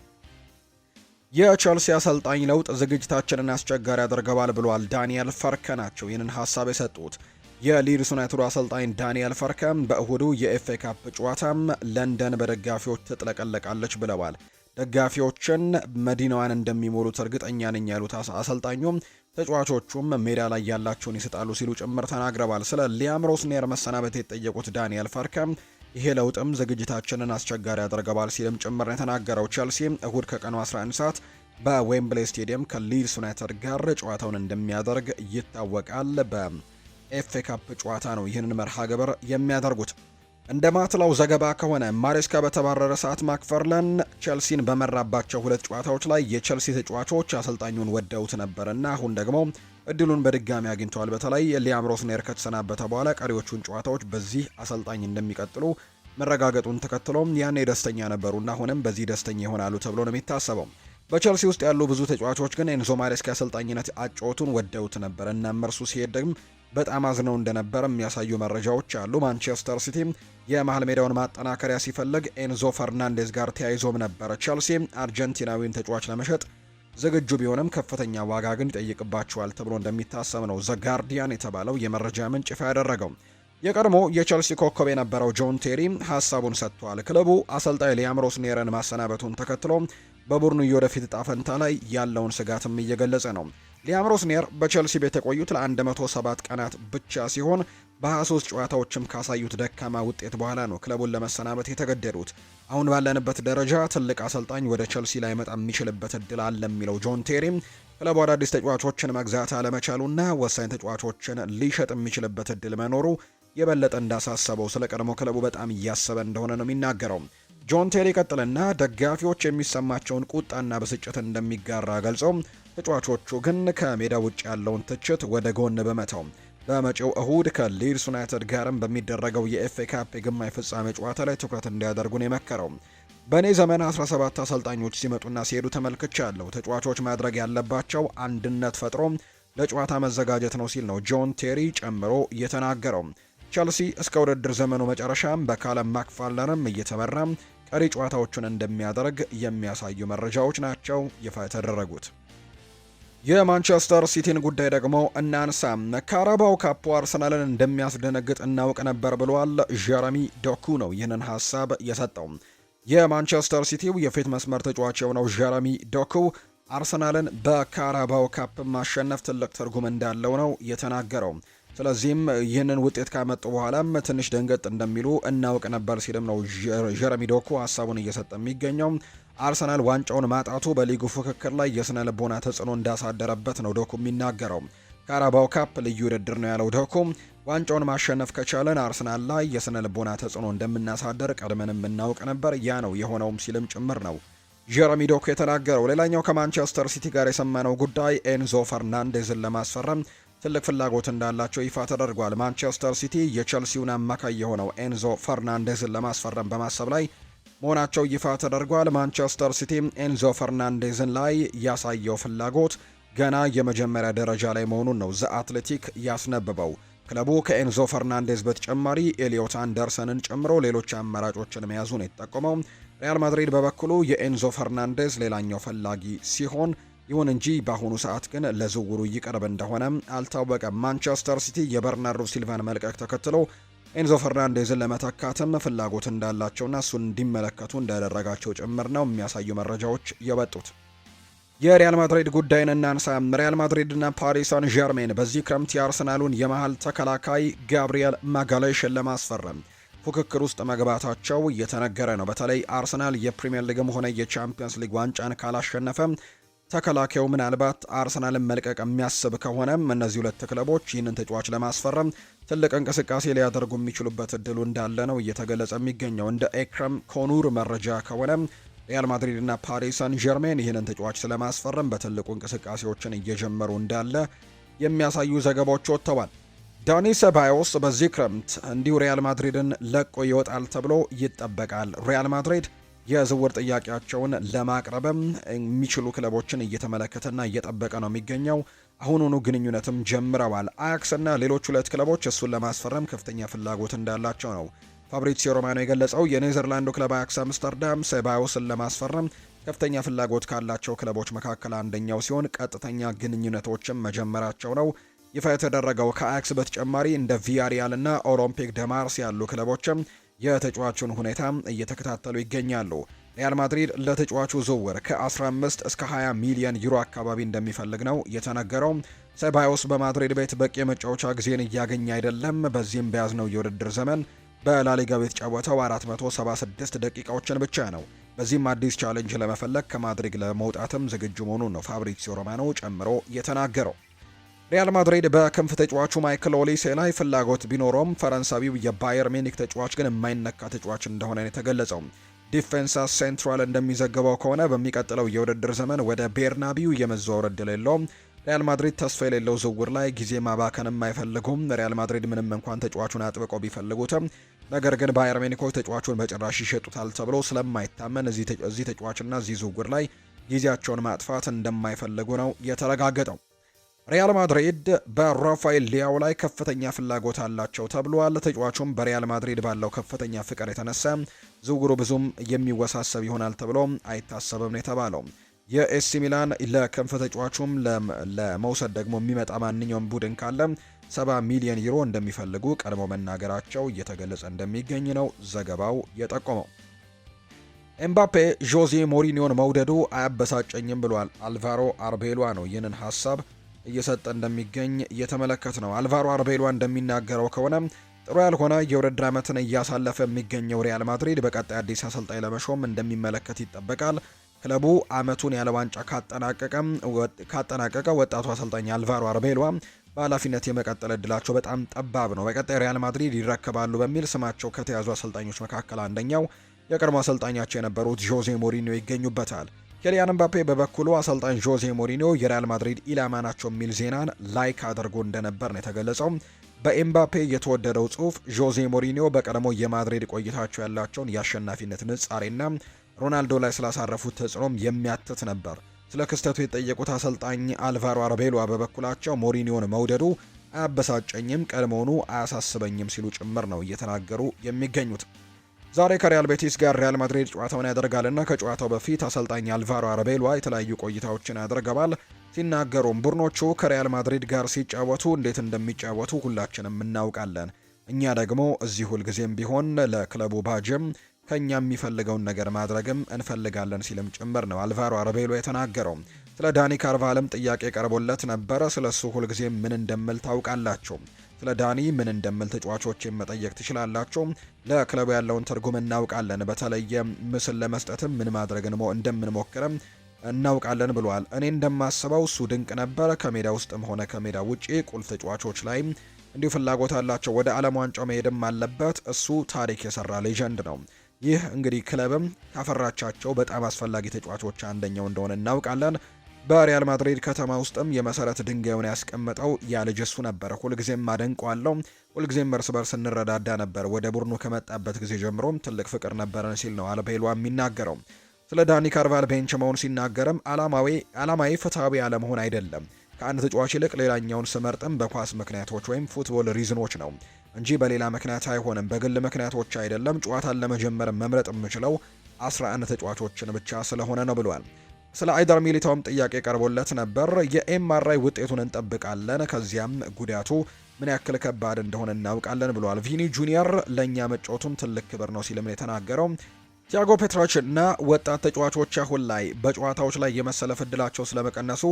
የቸልሲ አሰልጣኝ ለውጥ ዝግጅታችንን አስቸጋሪ ያደርገዋል ብሏል ዳንኤል ፈርከ ናቸው ይህንን ሀሳብ የሰጡት። የሊድስ ዩናይትድ አሰልጣኝ ዳንኤል ፈርከ በእሁዱ የኤፍኤ ካፕ ጨዋታም ለንደን በደጋፊዎች ትጥለቀለቃለች ብለዋል። ደጋፊዎችን መዲናዋን እንደሚሞሉት እርግጠኛ ነኝ ያሉት አሰልጣኙም ተጫዋቾቹም ሜዳ ላይ ያላቸውን ይሰጣሉ ሲሉ ጭምር ተናግረዋል። ስለ ሊያም ሮስኒየር መሰናበት የተጠየቁት ዳንኤል ፈርከ ይሄ ለውጥም ዝግጅታችንን አስቸጋሪ ያደርገዋል ሲልም ጭምር የተናገረው። ቸልሲ እሁድ ከቀኑ 11 ሰዓት በዌምብሌይ ስቴዲየም ከሊድስ ዩናይትድ ጋር ጨዋታውን እንደሚያደርግ ይታወቃል። በኤፍኤ ካፕ ጨዋታ ነው ይህንን መርሃ ግብር የሚያደርጉት። እንደ ማትላው ዘገባ ከሆነ ማሬስካ በተባረረ ሰዓት ማክፈርለን ቸልሲን በመራባቸው ሁለት ጨዋታዎች ላይ የቸልሲ ተጫዋቾች አሰልጣኙን ወደውት ነበርና አሁን ደግሞ እድሉን በድጋሚ አግኝተዋል። በተለይ ሊያም ሮስኒየር ከተሰናበተ በኋላ ቀሪዎቹን ጨዋታዎች በዚህ አሰልጣኝ እንደሚቀጥሉ መረጋገጡን ተከትሎም ያኔ ደስተኛ ነበሩና አሁንም በዚህ ደስተኛ ይሆናሉ ተብሎ ነው የሚታሰበው። በቸልሲ ውስጥ ያሉ ብዙ ተጫዋቾች ግን ኤንዞ ማሬስካ አሰልጣኝነት አጫወቱን ወደውት ነበር እና እርሱ ሲሄድ ደግሞ በጣም አዝነው እንደነበር የሚያሳዩ መረጃዎች አሉ። ማንቸስተር ሲቲ የመሃል ሜዳውን ማጠናከሪያ ሲፈልግ ኤንዞ ፈርናንዴዝ ጋር ተያይዞም ነበር። ቸልሲ አርጀንቲናዊን ተጫዋች ለመሸጥ ዝግጁ ቢሆንም ከፍተኛ ዋጋ ግን ይጠይቅባቸዋል ተብሎ እንደሚታሰብ ነው ዘ ጋርዲያን የተባለው የመረጃ ምንጭ ይፋ ያደረገው። የቀድሞ የቸልሲ ኮከብ የነበረው ጆን ቴሪ ሀሳቡን ሰጥቷል። ክለቡ አሰልጣኝ ሊያም ሮስኒየርን ማሰናበቱን ተከትሎ በቡድኑ የወደፊት ዕጣ ፈንታ ላይ ያለውን ስጋትም እየገለጸ ነው። ሊያም ሮስኒየር በቸልሲ ቤት የቆዩት ለ107 ቀናት ብቻ ሲሆን በ23 ጨዋታዎችም ካሳዩት ደካማ ውጤት በኋላ ነው ክለቡን ለመሰናበት የተገደዱት። አሁን ባለንበት ደረጃ ትልቅ አሰልጣኝ ወደ ቸልሲ ላይ መጣ የሚችልበት እድል አለ የሚለው ጆን ቴሪ ክለቡ አዳዲስ ተጫዋቾችን መግዛት አለመቻሉና ወሳኝ ተጫዋቾችን ሊሸጥ የሚችልበት እድል መኖሩ የበለጠ እንዳሳሰበው ስለ ቀድሞ ክለቡ በጣም እያሰበ እንደሆነ ነው የሚናገረው። ጆን ቴሪ ቀጥልና ደጋፊዎች የሚሰማቸውን ቁጣና ብስጭት እንደሚጋራ ገልጸው ተጫዋቾቹ ግን ከሜዳ ውጭ ያለውን ትችት ወደ ጎን በመተው በመጪው እሁድ ከሊድስ ዩናይትድ ጋርም በሚደረገው የኤፍኤ ካፕ የግማሽ ፍጻሜ ጨዋታ ላይ ትኩረት እንዲያደርጉ ነው የመከረው። በእኔ ዘመን 17 አሰልጣኞች ሲመጡና ሲሄዱ ተመልክቻለሁ። ተጫዋቾች ማድረግ ያለባቸው አንድነት ፈጥሮ ለጨዋታ መዘጋጀት ነው ሲል ነው ጆን ቴሪ ጨምሮ የተናገረው። ቸልሲ እስከ ውድድር ዘመኑ መጨረሻም በካለም ማክፋርለንም እየተመራ ቀሪ ጨዋታዎችን እንደሚያደርግ የሚያሳዩ መረጃዎች ናቸው ይፋ የተደረጉት። የማንቸስተር ሲቲን ጉዳይ ደግሞ እናንሳ። ካራባው ካፕ አርሰናልን እንደሚያስደነግጥ እናውቅ ነበር ብሏል። ጀረሚ ዶኩ ነው ይህንን ሀሳብ የሰጠው። የማንቸስተር ሲቲው የፊት መስመር ተጫዋች የሆነው ጀረሚ ዶኩ አርሰናልን በካራባው ካፕ ማሸነፍ ትልቅ ትርጉም እንዳለው ነው የተናገረው። ስለዚህም ይህንን ውጤት ካመጡ በኋላም ትንሽ ደንገጥ እንደሚሉ እናውቅ ነበር ሲልም ነው ጀረሚ ዶኩ ሀሳቡን እየሰጠ የሚገኘው። አርሰናል ዋንጫውን ማጣቱ በሊጉ ፍክክር ላይ የስነ ልቦና ተጽዕኖ እንዳሳደረበት ነው ዶኩ የሚናገረው። ካራባው ካፕ ልዩ ውድድር ነው ያለው ዶኩ ዋንጫውን ማሸነፍ ከቻለን አርሰናል ላይ የስነ ልቦና ተጽዕኖ እንደምናሳደር ቀድመንም እናውቅ ነበር፣ ያ ነው የሆነውም ሲልም ጭምር ነው ጀረሚ ዶኩ የተናገረው። ሌላኛው ከማንቸስተር ሲቲ ጋር የሰማነው ጉዳይ ኤንዞ ፈርናንዴዝን ለማስፈረም ትልቅ ፍላጎት እንዳላቸው ይፋ ተደርጓል። ማንቸስተር ሲቲ የቸልሲውን አማካይ የሆነው ኤንዞ ፈርናንዴዝን ለማስፈረም በማሰብ ላይ መሆናቸው ይፋ ተደርጓል። ማንቸስተር ሲቲ ኤንዞ ፈርናንዴዝን ላይ ያሳየው ፍላጎት ገና የመጀመሪያ ደረጃ ላይ መሆኑን ነው ዘ አትሌቲክ ያስነብበው። ክለቡ ከኤንዞ ፈርናንዴዝ በተጨማሪ ኤሊዮት አንደርሰንን ጨምሮ ሌሎች አማራጮችን መያዙን የተጠቆመው ሪያል ማድሪድ በበኩሉ የኤንዞ ፈርናንዴዝ ሌላኛው ፈላጊ ሲሆን ይሁን እንጂ በአሁኑ ሰዓት ግን ለዝውውሩ ይቀርብ እንደሆነ አልታወቀም። ማንቸስተር ሲቲ የበርናርዶ ሲልቫን መልቀቅ ተከትሎ ኤንዞ ፈርናንዴዝን ለመተካትም ፍላጎት እንዳላቸውና እሱን እንዲመለከቱ እንዳደረጋቸው ጭምር ነው የሚያሳዩ መረጃዎች የወጡት። የሪያል ማድሪድ ጉዳይን እናንሳ። ሪያል ማድሪድና ፓሪስ ሳን ዠርሜን በዚህ ክረምት የአርሰናሉን የመሃል ተከላካይ ጋብሪኤል ማጋሌሽን ለማስፈረም ፉክክር ውስጥ መግባታቸው እየተነገረ ነው። በተለይ አርሰናል የፕሪሚየር ሊግም ሆነ የቻምፒየንስ ሊግ ዋንጫን ካላሸነፈ ተከላካዩ ምናልባት አርሰናልን መልቀቅ የሚያስብ ከሆነም እነዚህ ሁለት ክለቦች ይህንን ተጫዋች ለማስፈረም ትልቅ እንቅስቃሴ ሊያደርጉ የሚችሉበት እድሉ እንዳለ ነው እየተገለጸ የሚገኘው። እንደ ኤክረም ኮኑር መረጃ ከሆነ ሪያል ማድሪድ እና ፓሪስ ሳን ዠርሜን ይህንን ተጫዋች ስለማስፈረም በትልቁ እንቅስቃሴዎችን እየጀመሩ እንዳለ የሚያሳዩ ዘገባዎች ወጥተዋል። ዳኒ ሰባዮስ በዚህ ክረምት እንዲሁ ሪያል ማድሪድን ለቆ ይወጣል ተብሎ ይጠበቃል። ሪያል ማድሪድ የዝውውር ጥያቄያቸውን ለማቅረብም የሚችሉ ክለቦችን እየተመለከተና እየጠበቀ ነው የሚገኘው። አሁኑኑ ግንኙነትም ጀምረዋል። አያክስ እና ሌሎች ሁለት ክለቦች እሱን ለማስፈረም ከፍተኛ ፍላጎት እንዳላቸው ነው ፋብሪዚዮ ሮማኖ የገለጸው። የኔዘርላንዱ ክለብ አያክስ አምስተርዳም ሴባዮስን ለማስፈረም ከፍተኛ ፍላጎት ካላቸው ክለቦች መካከል አንደኛው ሲሆን ቀጥተኛ ግንኙነቶችም መጀመራቸው ነው ይፋ የተደረገው። ከአያክስ በተጨማሪ እንደ ቪያሪያል እና ኦሎምፒክ ደማርስ ያሉ ክለቦችም የተጫዋቹን ሁኔታ እየተከታተሉ ይገኛሉ። ሪያል ማድሪድ ለተጫዋቹ ዝውውር ከ15 እስከ 20 ሚሊዮን ዩሮ አካባቢ እንደሚፈልግ ነው የተነገረው። ሴባዮስ በማድሪድ ቤት በቂ የመጫወቻ ጊዜን እያገኘ አይደለም። በዚህም በያዝነው የውድድር ዘመን በላሊጋው የተጫወተው 476 ደቂቃዎችን ብቻ ነው። በዚህም አዲስ ቻሌንጅ ለመፈለግ ከማድሪድ ለመውጣትም ዝግጁ መሆኑን ነው ፋብሪዚዮ ሮማኖ ጨምሮ የተናገረው። ሪያል ማድሪድ በክንፍ ተጫዋቹ ማይክል ኦሊሴ ላይ ፍላጎት ቢኖረውም ፈረንሳዊው የባየር ሚኒክ ተጫዋች ግን የማይነካ ተጫዋች እንደሆነ ነው የተገለጸው። ዲፌንሳ ሴንትራል እንደሚዘግበው ከሆነ በሚቀጥለው የውድድር ዘመን ወደ ቤርናቢው የመዘዋወር ዕድል የለውም። ሪያል ማድሪድ ተስፋ የሌለው ዝውውር ላይ ጊዜ ማባከንም አይፈልጉም። ሪያል ማድሪድ ምንም እንኳን ተጫዋቹን አጥብቀው ቢፈልጉትም ነገር ግን ባየር ሚኒኮች ተጫዋቹን በጭራሽ ይሸጡታል ተብሎ ስለማይታመን እዚህ ተጫዋችና እዚህ ዝውውር ላይ ጊዜያቸውን ማጥፋት እንደማይፈልጉ ነው የተረጋገጠው። ሪያል ማድሪድ በራፋኤል ሊያው ላይ ከፍተኛ ፍላጎት አላቸው ተብሏል። ተጫዋቹም በሪያል ማድሪድ ባለው ከፍተኛ ፍቅር የተነሳ ዝውውሩ ብዙም የሚወሳሰብ ይሆናል ተብሎ አይታሰብም ነው የተባለው። የኤሲ ሚላን ለክንፍ ተጫዋቹም ለመውሰድ ደግሞ የሚመጣ ማንኛውም ቡድን ካለ 70 ሚሊዮን ዩሮ እንደሚፈልጉ ቀድሞ መናገራቸው እየተገለጸ እንደሚገኝ ነው ዘገባው የጠቆመው። ኤምባፔ ጆዜ ሞሪኒዮን መውደዱ አያበሳጨኝም ብሏል። አልቫሮ አርቤሏ ነው ይህንን ሀሳብ እየሰጠ እንደሚገኝ እየተመለከት ነው። አልቫሮ አርቤሏ እንደሚናገረው ከሆነ ጥሩ ያልሆነ የውድድር ዓመትን እያሳለፈ የሚገኘው ሪያል ማድሪድ በቀጣይ አዲስ አሰልጣኝ ለመሾም እንደሚመለከት ይጠበቃል። ክለቡ ዓመቱን ያለ ዋንጫ ካጠናቀቀ ወጣቱ አሰልጣኝ አልቫሮ አርቤሏ በኃላፊነት የመቀጠል እድላቸው በጣም ጠባብ ነው። በቀጣይ ሪያል ማድሪድ ይረከባሉ በሚል ስማቸው ከተያዙ አሰልጣኞች መካከል አንደኛው የቀድሞ አሰልጣኛቸው የነበሩት ጆዜ ሞሪኒዮ ይገኙበታል። ኬሊያን ምባፔ በበኩሉ አሰልጣኝ ጆዜ ሞሪኒዮ የሪያል ማድሪድ ኢላማ ናቸው የሚል ዜናን ላይክ አድርጎ እንደነበር ነው የተገለጸው። በኤምባፔ የተወደደው ጽሑፍ ጆዜ ሞሪኒዮ በቀድሞ የማድሪድ ቆይታቸው ያላቸውን የአሸናፊነት ንጻሬና ሮናልዶ ላይ ስላሳረፉት ተጽዕኖም የሚያትት ነበር። ስለ ክስተቱ የጠየቁት አሰልጣኝ አልቫሮ አርቤሏ በበኩላቸው ሞሪኒዮን መውደዱ አያበሳጨኝም፣ ቀድሞውኑ አያሳስበኝም ሲሉ ጭምር ነው እየተናገሩ የሚገኙት። ዛሬ ከሪያል ቤቲስ ጋር ሪያል ማድሪድ ጨዋታውን ያደርጋልና ከጨዋታው በፊት አሰልጣኝ አልቫሮ አርቤሏ የተለያዩ ቆይታዎችን ያደርገዋል። ሲናገሩም ቡድኖቹ ከሪያል ማድሪድ ጋር ሲጫወቱ እንዴት እንደሚጫወቱ ሁላችንም እናውቃለን። እኛ ደግሞ እዚህ ሁልጊዜም ቢሆን ለክለቡ ባጅም ከኛ የሚፈልገውን ነገር ማድረግም እንፈልጋለን ሲልም ጭምር ነው አልቫሮ አርቤሎ የተናገረው። ስለ ዳኒ ካርቫልም ጥያቄ ቀርቦለት ነበረ። ስለሱ ሁልጊዜ ምን እንደምል ታውቃላችሁ። ስለ ዳኒ ምን እንደምል ተጫዋቾችን መጠየቅ ትችላላችሁ። ለክለቡ ያለውን ትርጉም እናውቃለን። በተለየ ምስል ለመስጠትም ምን ማድረግ እንደምንሞክርም እናውቃለን ብሏል። እኔ እንደማስበው እሱ ድንቅ ነበር። ከሜዳ ውስጥም ሆነ ከሜዳ ውጪ ቁልፍ ተጫዋቾች ላይ እንዲሁ ፍላጎት አላቸው። ወደ ዓለም ዋንጫው መሄድም አለበት። እሱ ታሪክ የሰራ ሌጀንድ ነው። ይህ እንግዲህ ክለብም ካፈራቻቸው በጣም አስፈላጊ ተጫዋቾች አንደኛው እንደሆነ እናውቃለን። በሪያል ማድሪድ ከተማ ውስጥም የመሰረት ድንጋዩን ያስቀመጠው ያ ልጅ እሱ ነበር። ሁልጊዜም አደንቀዋለሁ። ሁልጊዜም እርስ በርስ እንረዳዳ ነበር። ወደ ቡድኑ ከመጣበት ጊዜ ጀምሮም ትልቅ ፍቅር ነበረን ሲል ነው አልቤሎ የሚናገረው። ስለ ዳኒ ካርቫል ቤንች መሆን ሲናገርም ዓላማዊ ፍትሐዊ አለመሆን አይደለም። ከአንድ ተጫዋች ይልቅ ሌላኛውን ስመርጥም በኳስ ምክንያቶች ወይም ፉትቦል ሪዝኖች ነው እንጂ በሌላ ምክንያት አይሆንም። በግል ምክንያቶች አይደለም። ጨዋታን ለመጀመር መምረጥ የምችለው 11 ተጫዋቾችን ብቻ ስለሆነ ነው ብሏል። ስለ አይደር ሚሊታውም ጥያቄ ቀርቦለት ነበር። የኤምአርአይ ውጤቱን እንጠብቃለን፣ ከዚያም ጉዳቱ ምን ያክል ከባድ እንደሆነ እናውቃለን ብሏል። ቪኒ ጁኒየር ለእኛ መጫወቱም ትልቅ ክብር ነው ሲልም የተናገረው። ቲያጎ ፔትራች እና ወጣት ተጫዋቾች አሁን ላይ በጨዋታዎች ላይ የመሰለፍ እድላቸው ስለመቀነሱ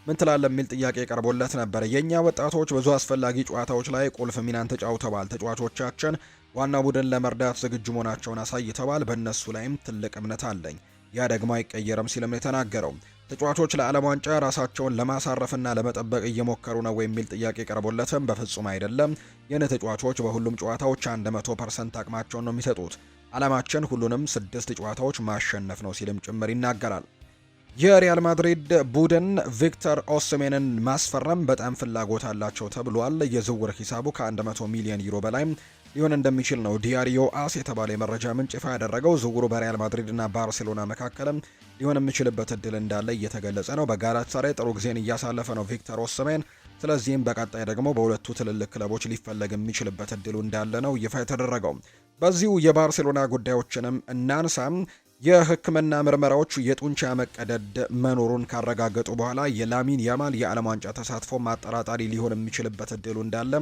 ምን ትላለህ የሚል ጥያቄ ቀርቦለት ነበር። የእኛ ወጣቶች ብዙ አስፈላጊ ጨዋታዎች ላይ ቁልፍ ሚናን ተጫውተዋል። ተጫዋቾቻችን ዋና ቡድን ለመርዳት ዝግጁ መሆናቸውን አሳይተዋል። በእነሱ ላይም ትልቅ እምነት አለኝ። ያ ደግሞ አይቀየርም ሲልም የተናገረው። ተጫዋቾች ለዓለም ዋንጫ ራሳቸውን ለማሳረፍና ለመጠበቅ እየሞከሩ ነው የሚል ጥያቄ ቀርቦለትም በፍጹም አይደለም። የነ ተጫዋቾች በሁሉም ጨዋታዎች 100% አቅማቸውን ነው የሚሰጡት። ዓላማችን ሁሉንም 6 ጨዋታዎች ማሸነፍ ነው ሲልም ጭምር ይናገራል። የሪያል ማድሪድ ቡድን ቪክተር ኦስሜንን ማስፈረም በጣም ፍላጎት አላቸው ተብሏል። የዝውውር ሂሳቡ ከ100 ሚሊዮን ዩሮ በላይ ሊሆን እንደሚችል ነው ዲያሪዮ አስ የተባለ የመረጃ ምንጭ ይፋ ያደረገው። ዝውውሩ በሪያል ማድሪድ እና ባርሴሎና መካከልም ሊሆን የሚችልበት እድል እንዳለ እየተገለጸ ነው። በጋላታሳራይ ጥሩ ጊዜን እያሳለፈ ነው ቪክተር ኦስሜን። ስለዚህም በቀጣይ ደግሞ በሁለቱ ትልልቅ ክለቦች ሊፈለግ የሚችልበት እድሉ እንዳለ ነው ይፋ የተደረገው። በዚሁ የባርሴሎና ጉዳዮችንም እናንሳም። የሕክምና ምርመራዎች የጡንቻ መቀደድ መኖሩን ካረጋገጡ በኋላ የላሚን ያማል የዓለም ዋንጫ ተሳትፎ ማጠራጣሪ ሊሆን የሚችልበት እድሉ እንዳለ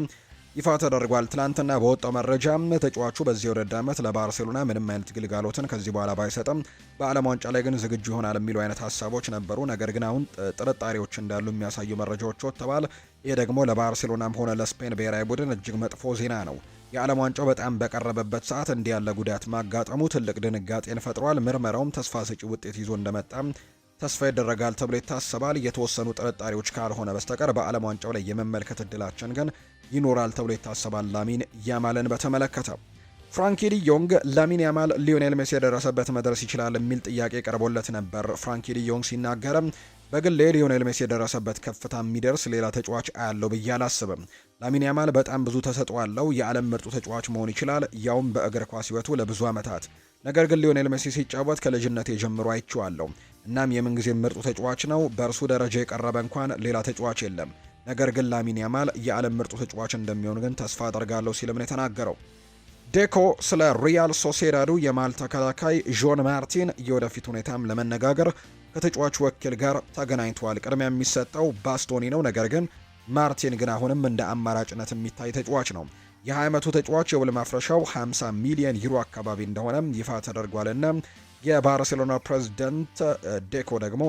ይፋ ተደርጓል። ትናንትና በወጣው መረጃም ተጫዋቹ በዚህ የውድድር ዓመት ለባርሴሎና ምንም አይነት ግልጋሎትን ከዚህ በኋላ ባይሰጥም በዓለም ዋንጫ ላይ ግን ዝግጁ ይሆናል የሚሉ አይነት ሀሳቦች ነበሩ። ነገር ግን አሁን ጥርጣሬዎች እንዳሉ የሚያሳዩ መረጃዎች ወጥተዋል። ይህ ደግሞ ለባርሴሎናም ሆነ ለስፔን ብሔራዊ ቡድን እጅግ መጥፎ ዜና ነው። የዓለም ዋንጫው በጣም በቀረበበት ሰዓት እንዲህ ያለ ጉዳት ማጋጠሙ ትልቅ ድንጋጤን ፈጥሯል። ምርመራውም ተስፋ ሰጪ ውጤት ይዞ እንደመጣም ተስፋ ይደረጋል ተብሎ ይታሰባል። የተወሰኑ ጥርጣሬዎች ካልሆነ በስተቀር በዓለም ዋንጫው ላይ የመመልከት እድላችን ግን ይኖራል ተብሎ ይታሰባል። ላሚን ያማልን በተመለከተ ፍራንኪ ዲ ዮንግ ላሚን ያማል ሊዮኔል ሜሲ የደረሰበት መድረስ ይችላል የሚል ጥያቄ ቀርቦለት ነበር። ፍራንኪ ዲ ዮንግ ሲናገርም በግሌ ሊዮኔል ሜሲ የደረሰበት ከፍታ የሚደርስ ሌላ ተጫዋች አያለው ብዬ አላስብም። ላሚን ያማል በጣም ብዙ ተሰጥኦ አለው። የዓለም ምርጡ ተጫዋች መሆን ይችላል፣ ያውም በእግር ኳስ ሕይወቱ ለብዙ ዓመታት። ነገር ግን ሊዮኔል ሜሲ ሲጫወት ከልጅነቴ ጀምሮ አይቼዋለሁ። እናም የምንጊዜም ምርጡ ተጫዋች ነው። በእርሱ ደረጃ የቀረበ እንኳን ሌላ ተጫዋች የለም። ነገር ግን ላሚን ያማል የዓለም ምርጡ ተጫዋች እንደሚሆን ግን ተስፋ አደርጋለሁ ሲልም ነው የተናገረው። ዴኮ ስለ ሪያል ሶሴዳዱ የማል ተከላካይ ዦን ማርቲን የወደፊት ሁኔታም ለመነጋገር ከተጫዋቹ ወኪል ጋር ተገናኝተዋል። ቅድሚያ የሚሰጠው ባስቶኒ ነው። ነገር ግን ማርቲን ግን አሁንም እንደ አማራጭነት የሚታይ ተጫዋች ነው። የ20 ዓመቱ ተጫዋች የውል ማፍረሻው 50 ሚሊዮን ዩሮ አካባቢ እንደሆነም ይፋ ተደርጓልና የባርሴሎና ፕሬዝዳንት ዴኮ ደግሞ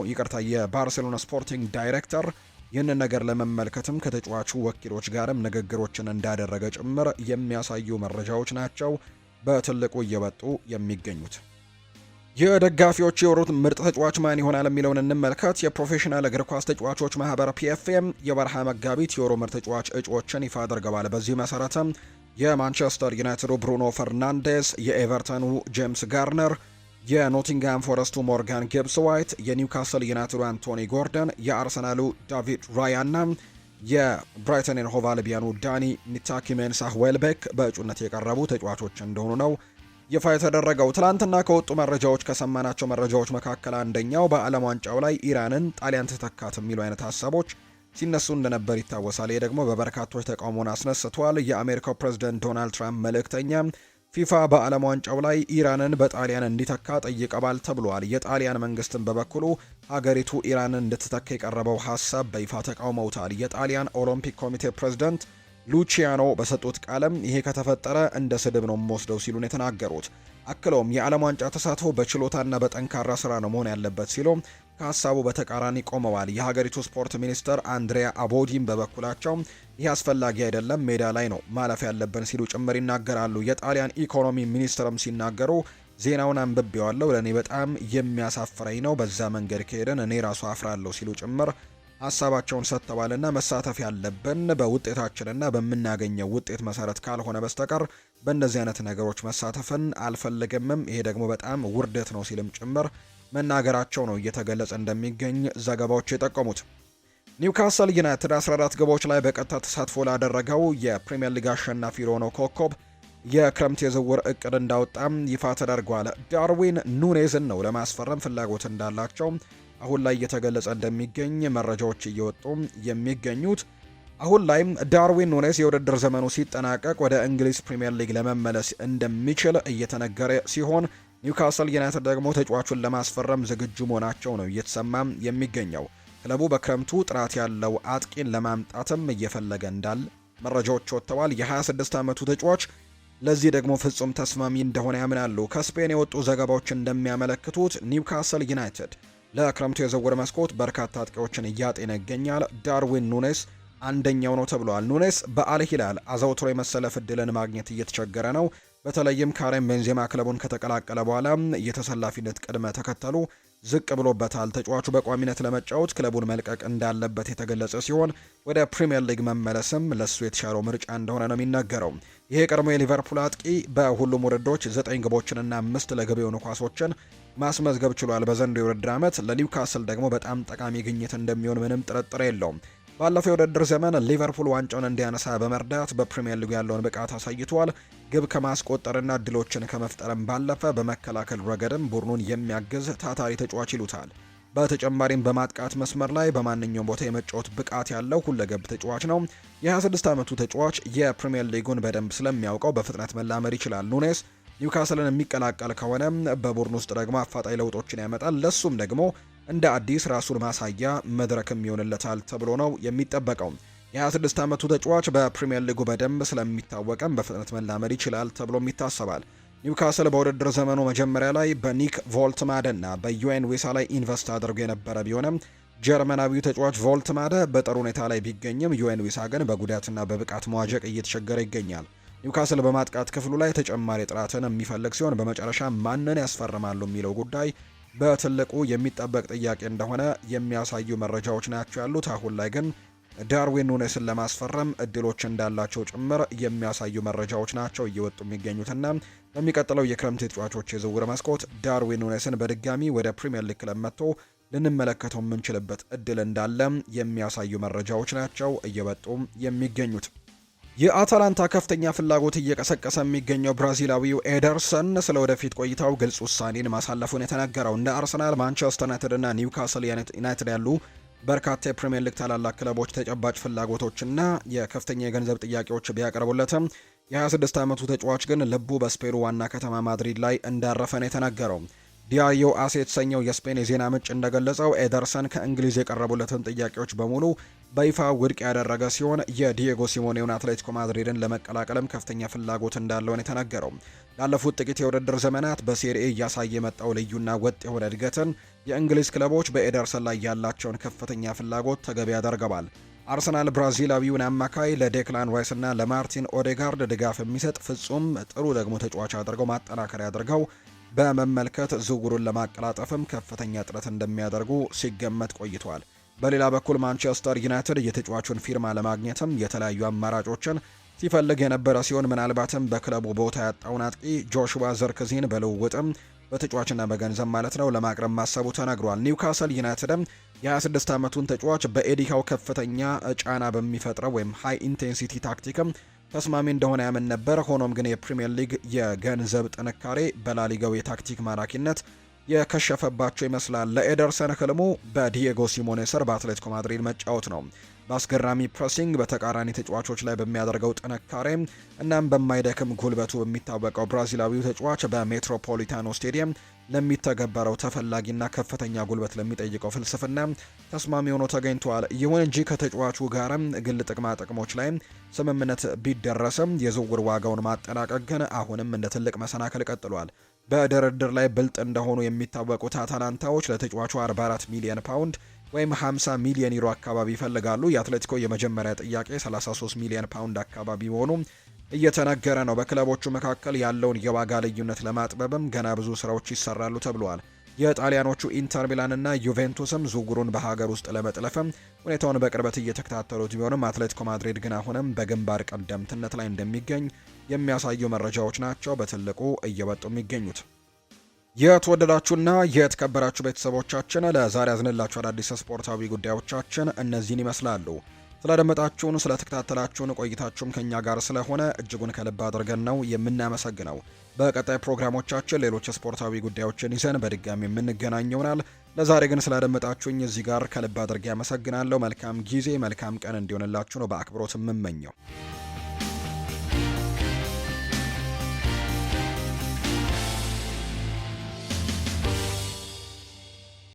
የባርሴሎና ስፖርቲንግ ዳይሬክተር ይህንን ነገር ለመመልከትም ከተጫዋቹ ወኪሎች ጋርም ንግግሮችን እንዳደረገ ጭምር የሚያሳዩ መረጃዎች ናቸው በትልቁ እየወጡ የሚገኙት። የደጋፊዎች የወሩት ምርጥ ተጫዋች ማን ይሆናል የሚለውን እንመልከት። የፕሮፌሽናል እግር ኳስ ተጫዋቾች ማህበር ፒኤፍኤም የወርሃ መጋቢት የወሩ ምርጥ ተጫዋች እጩዎችን ይፋ አድርገዋል። በዚህ መሰረትም የማንቸስተር ዩናይትዱ ብሩኖ ፈርናንዴስ፣ የኤቨርተኑ ጄምስ ጋርነር፣ የኖቲንግሃም ፎረስቱ ሞርጋን ጊብስ ዋይት፣ የኒውካስል ዩናይትዱ አንቶኒ ጎርደን፣ የአርሰናሉ ዳቪድ ራያና የብራይተን ኤንድ ሆቭ አልቢያኑ ዳኒ ኒታኪሜንሳህ ዌልቤክ በእጩነት የቀረቡ ተጫዋቾች እንደሆኑ ነው ይፋ የተደረገው። ትላንትና ከወጡ መረጃዎች ከሰማናቸው መረጃዎች መካከል አንደኛው በዓለም ዋንጫው ላይ ኢራንን ጣሊያን ተተካት የሚሉ አይነት ሀሳቦች ሲነሱ እንደነበር ይታወሳል። ይህ ደግሞ በበርካቶች ተቃውሞን አስነስቷል። የአሜሪካው ፕሬዝዳንት ዶናልድ ትራምፕ መልእክተኛ ፊፋ በዓለም ዋንጫው ላይ ኢራንን በጣሊያን እንዲተካ ጠይቀዋል ተብሏል። የጣሊያን መንግስትን በበኩሉ ሀገሪቱ ኢራንን እንድትተካ የቀረበው ሀሳብ በይፋ ተቃውመውታል። የጣሊያን ኦሎምፒክ ኮሚቴ ፕሬዝዳንት ሉቺያኖ በሰጡት ቃለም ይሄ ከተፈጠረ እንደ ስድብ ነው የምወስደው ሲሉ ነው የተናገሩት። አክለውም የዓለም ዋንጫ ተሳትፎ በችሎታና በጠንካራ ስራ ነው መሆን ያለበት ሲሉ ከሀሳቡ በተቃራኒ ቆመዋል። የሀገሪቱ ስፖርት ሚኒስተር አንድሪያ አቦዲም በበኩላቸው ይህ አስፈላጊ አይደለም፣ ሜዳ ላይ ነው ማለፍ ያለብን ሲሉ ጭምር ይናገራሉ። የጣሊያን ኢኮኖሚ ሚኒስትርም ሲናገሩ ዜናውን አንብቤዋለሁ፣ ለእኔ በጣም የሚያሳፍረኝ ነው፣ በዛ መንገድ ከሄደን እኔ ራሱ አፍራለሁ ሲሉ ጭምር ሀሳባቸውን ሰጥተዋልና መሳተፍ ያለብን በውጤታችንና በምናገኘው ውጤት መሰረት ካልሆነ በስተቀር በእንደዚህ አይነት ነገሮች መሳተፍን አልፈልግምም፣ ይሄ ደግሞ በጣም ውርደት ነው ሲልም ጭምር መናገራቸው ነው እየተገለጸ እንደሚገኝ ዘገባዎች የጠቆሙት። ኒውካስል ዩናይትድ 14 ግቦች ላይ በቀጥታ ተሳትፎ ላደረገው የፕሪሚየር ሊግ አሸናፊ ሮኖ ኮከብ የክረምት የዝውውር እቅድ እንዳወጣም ይፋ ተደርጓል። ዳርዊን ኑኔዝን ነው ለማስፈረም ፍላጎት እንዳላቸው አሁን ላይ እየተገለጸ እንደሚገኝ መረጃዎች እየወጡ የሚገኙት። አሁን ላይም ዳርዊን ኑኔዝ የውድድር ዘመኑ ሲጠናቀቅ ወደ እንግሊዝ ፕሪምየር ሊግ ለመመለስ እንደሚችል እየተነገረ ሲሆን ኒውካስል ዩናይትድ ደግሞ ተጫዋቹን ለማስፈረም ዝግጁ መሆናቸው ነው እየተሰማ የሚገኘው። ክለቡ በክረምቱ ጥራት ያለው አጥቂን ለማምጣትም እየፈለገ እንዳለ መረጃዎች ወጥተዋል። የ26 ዓመቱ ተጫዋች ለዚህ ደግሞ ፍጹም ተስማሚ እንደሆነ ያምናሉ። ከስፔን የወጡ ዘገባዎች እንደሚያመለክቱት ኒውካስል ዩናይትድ ለክረምቱ የዝውውር መስኮት በርካታ አጥቂዎችን እያጤነ ይገኛል። ዳርዊን ኑኔዝ አንደኛው ነው ተብሏል። ኑኔዝ በአል ሂላል አዘውትሮ የመሰለፍ ዕድልን ማግኘት እየተቸገረ ነው። በተለይም ካሬም ቤንዜማ ክለቡን ከተቀላቀለ በኋላ የተሰላፊነት ቅድመ ተከተሉ ዝቅ ብሎበታል። ተጫዋቹ በቋሚነት ለመጫወት ክለቡን መልቀቅ እንዳለበት የተገለጸ ሲሆን ወደ ፕሪምየር ሊግ መመለስም ለሱ የተሻለው ምርጫ እንደሆነ ነው የሚነገረው። ይሄ ቀድሞ የሊቨርፑል አጥቂ በሁሉም ውድድሮች 9 ግቦችንና 5 ለግብ የሆኑ ኳሶችን ማስመዝገብ ችሏል። በዘንድሮው የውድድር ዓመት ለኒውካስል ደግሞ በጣም ጠቃሚ ግኝት እንደሚሆን ምንም ጥርጥር የለውም። ባለፈው የውድድር ዘመን ሊቨርፑል ዋንጫውን እንዲያነሳ በመርዳት በፕሪምየር ሊግ ያለውን ብቃት አሳይቷል። ግብ ከማስቆጠርና እድሎችን ከመፍጠርም ባለፈ በመከላከል ረገድም ቡድኑን የሚያግዝ ታታሪ ተጫዋች ይሉታል። በተጨማሪም በማጥቃት መስመር ላይ በማንኛውም ቦታ የመጫወት ብቃት ያለው ሁለገብ ተጫዋች ነው። የ26 ዓመቱ ተጫዋች የፕሪምየር ሊጉን በደንብ ስለሚያውቀው በፍጥነት መላመድ ይችላል። ኑኔዝ ኒውካስልን የሚቀላቀል ከሆነ በቡድን ውስጥ ደግሞ አፋጣኝ ለውጦችን ያመጣል። ለሱም ደግሞ እንደ አዲስ ራሱን ማሳያ መድረክም ይሆንለታል ተብሎ ነው የሚጠበቀው። የ26 ዓመቱ ተጫዋች በፕሪምየር ሊጉ በደንብ ስለሚታወቅም በፍጥነት መላመድ ይችላል ተብሎም ይታሰባል። ኒውካስል በውድድር ዘመኑ መጀመሪያ ላይ በኒክ ቮልትማደ እና በዩኤን ዊሳ ላይ ኢንቨስት አድርጎ የነበረ ቢሆንም ጀርመናዊው ተጫዋች ቮልትማደ በጥሩ ሁኔታ ላይ ቢገኝም ዩኤን ዊሳ ግን በጉዳትና በብቃት መዋዠቅ እየተቸገረ ይገኛል። ኒውካስል በማጥቃት ክፍሉ ላይ ተጨማሪ ጥራትን የሚፈልግ ሲሆን በመጨረሻ ማንን ያስፈርማሉ የሚለው ጉዳይ በትልቁ የሚጠበቅ ጥያቄ እንደሆነ የሚያሳዩ መረጃዎች ናቸው ያሉት። አሁን ላይ ግን ዳርዊን ኑኔስን ለማስፈረም እድሎች እንዳላቸው ጭምር የሚያሳዩ መረጃዎች ናቸው እየወጡ የሚገኙትና በሚቀጥለው የክረምት ተጫዋቾች የዝውውር መስኮት ዳርዊን ኑኔስን በድጋሚ ወደ ፕሪምየር ሊግ ክለብ መጥቶ ልንመለከተው የምንችልበት እድል እንዳለ የሚያሳዩ መረጃዎች ናቸው እየወጡ የሚገኙት። የአታላንታ ከፍተኛ ፍላጎት እየቀሰቀሰ የሚገኘው ብራዚላዊው ኤደርሰን ስለ ወደፊት ቆይታው ግልጽ ውሳኔን ማሳለፉን የተነገረው። እንደ አርሰናል፣ ማንቸስተር ዩናይትድ እና ኒውካስል ዩናይትድ ያሉ በርካታ የፕሪሚየር ሊግ ታላላቅ ክለቦች ተጨባጭ ፍላጎቶችና የከፍተኛ የገንዘብ ጥያቄዎች ቢያቀርቡለትም የ26 ዓመቱ ተጫዋች ግን ልቡ በስፔኑ ዋና ከተማ ማድሪድ ላይ እንዳረፈ ነው የተነገረው። ዲያሪዮ አስ የተሰኘው የስፔን የዜና ምንጭ እንደገለጸው ኤደርሰን ከእንግሊዝ የቀረቡለትን ጥያቄዎች በሙሉ በይፋ ውድቅ ያደረገ ሲሆን የዲየጎ ሲሞኔውን አትሌቲኮ ማድሪድን ለመቀላቀልም ከፍተኛ ፍላጎት እንዳለውን የተናገረው። ላለፉት ጥቂት የውድድር ዘመናት በሴሪኤ እያሳየ የመጣው ልዩና ወጥ የሆነ እድገትን የእንግሊዝ ክለቦች በኤደርሰን ላይ ያላቸውን ከፍተኛ ፍላጎት ተገቢ ያደርገዋል። አርሰናል ብራዚላዊውን አማካይ ለዴክላን ራይስ እና ለማርቲን ኦዴጋርድ ድጋፍ የሚሰጥ ፍጹም ጥሩ ደግሞ ተጫዋች አድርገው ማጠናከሪያ አድርገው በመመልከት ዝውውሩን ለማቀላጠፍም ከፍተኛ ጥረት እንደሚያደርጉ ሲገመት ቆይቷል። በሌላ በኩል ማንቸስተር ዩናይትድ የተጫዋቹን ፊርማ ለማግኘትም የተለያዩ አማራጮችን ሲፈልግ የነበረ ሲሆን ምናልባትም በክለቡ ቦታ ያጣውን አጥቂ ጆሹዋ ዘርክዚን በልውውጥም በተጫዋችና በገንዘብ ማለት ነው ለማቅረብ ማሰቡ ተነግሯል። ኒውካስል ዩናይትድም የ26 ዓመቱን ተጫዋች በኤዲካው ከፍተኛ ጫና በሚፈጥረው ወይም ሃይ ኢንቴንሲቲ ታክቲክም ተስማሚ እንደሆነ ያምን ነበር። ሆኖም ግን የፕሪሚየር ሊግ የገንዘብ ጥንካሬ በላሊጋው የታክቲክ ማራኪነት የከሸፈባቸው ይመስላል። ለኤደርሰን ህልሙ በዲየጎ ሲሞኔ ስር በአትሌቲኮ ማድሪድ መጫወት ነው። በአስገራሚ ፕሬሲንግ በተቃራኒ ተጫዋቾች ላይ በሚያደርገው ጥንካሬ እናም በማይደክም ጉልበቱ በሚታወቀው ብራዚላዊው ተጫዋች በሜትሮፖሊታኖ ስቴዲየም ለሚተገበረው ተፈላጊና ከፍተኛ ጉልበት ለሚጠይቀው ፍልስፍና ተስማሚ ሆኖ ተገኝቷል። ይሁን እንጂ ከተጫዋቹ ጋርም ግል ጥቅማ ጥቅሞች ላይ ስምምነት ቢደረስም የዝውውር ዋጋውን ማጠናቀቅ ግን አሁንም እንደ ትልቅ መሰናክል ቀጥሏል። በድርድር ላይ ብልጥ እንደሆኑ የሚታወቁት አታላንታዎች ለተጫዋቹ 44 ሚሊዮን ፓውንድ ወይም 50 ሚሊዮን ዩሮ አካባቢ ይፈልጋሉ። የአትሌቲኮ የመጀመሪያ ጥያቄ 33 ሚሊዮን ፓውንድ አካባቢ መሆኑ እየተነገረ ነው። በክለቦቹ መካከል ያለውን የዋጋ ልዩነት ለማጥበብም ገና ብዙ ስራዎች ይሰራሉ ተብሏል። የጣሊያኖቹ ኢንተር ሚላንና ዩቬንቱስም ዝውውሩን በሀገር ውስጥ ለመጥለፍም ሁኔታውን በቅርበት እየተከታተሉት ቢሆንም አትሌቲኮ ማድሪድ ግን አሁንም በግንባር ቀደምትነት ላይ እንደሚገኝ የሚያሳዩ መረጃዎች ናቸው በትልቁ እየወጡ የሚገኙት። የተወደዳችሁና የተከበራችሁ ቤተሰቦቻችን ለዛሬ ያዝንላችሁ አዳዲስ ስፖርታዊ ጉዳዮቻችን እነዚህን ይመስላሉ። ስላደመጣችሁን ስለተከታተላችሁን ቆይታችሁም ከኛ ጋር ስለሆነ እጅጉን ከልብ አድርገን ነው የምናመሰግነው። በቀጣይ ፕሮግራሞቻችን ሌሎች ስፖርታዊ ጉዳዮችን ይዘን በድጋሚ የምንገናኝ ይሆናል። ለዛሬ ግን ስላደመጣችሁኝ እዚህ ጋር ከልብ አድርጌ ያመሰግናለሁ። መልካም ጊዜ መልካም ቀን እንዲሆንላችሁ ነው በአክብሮት የምመኘው።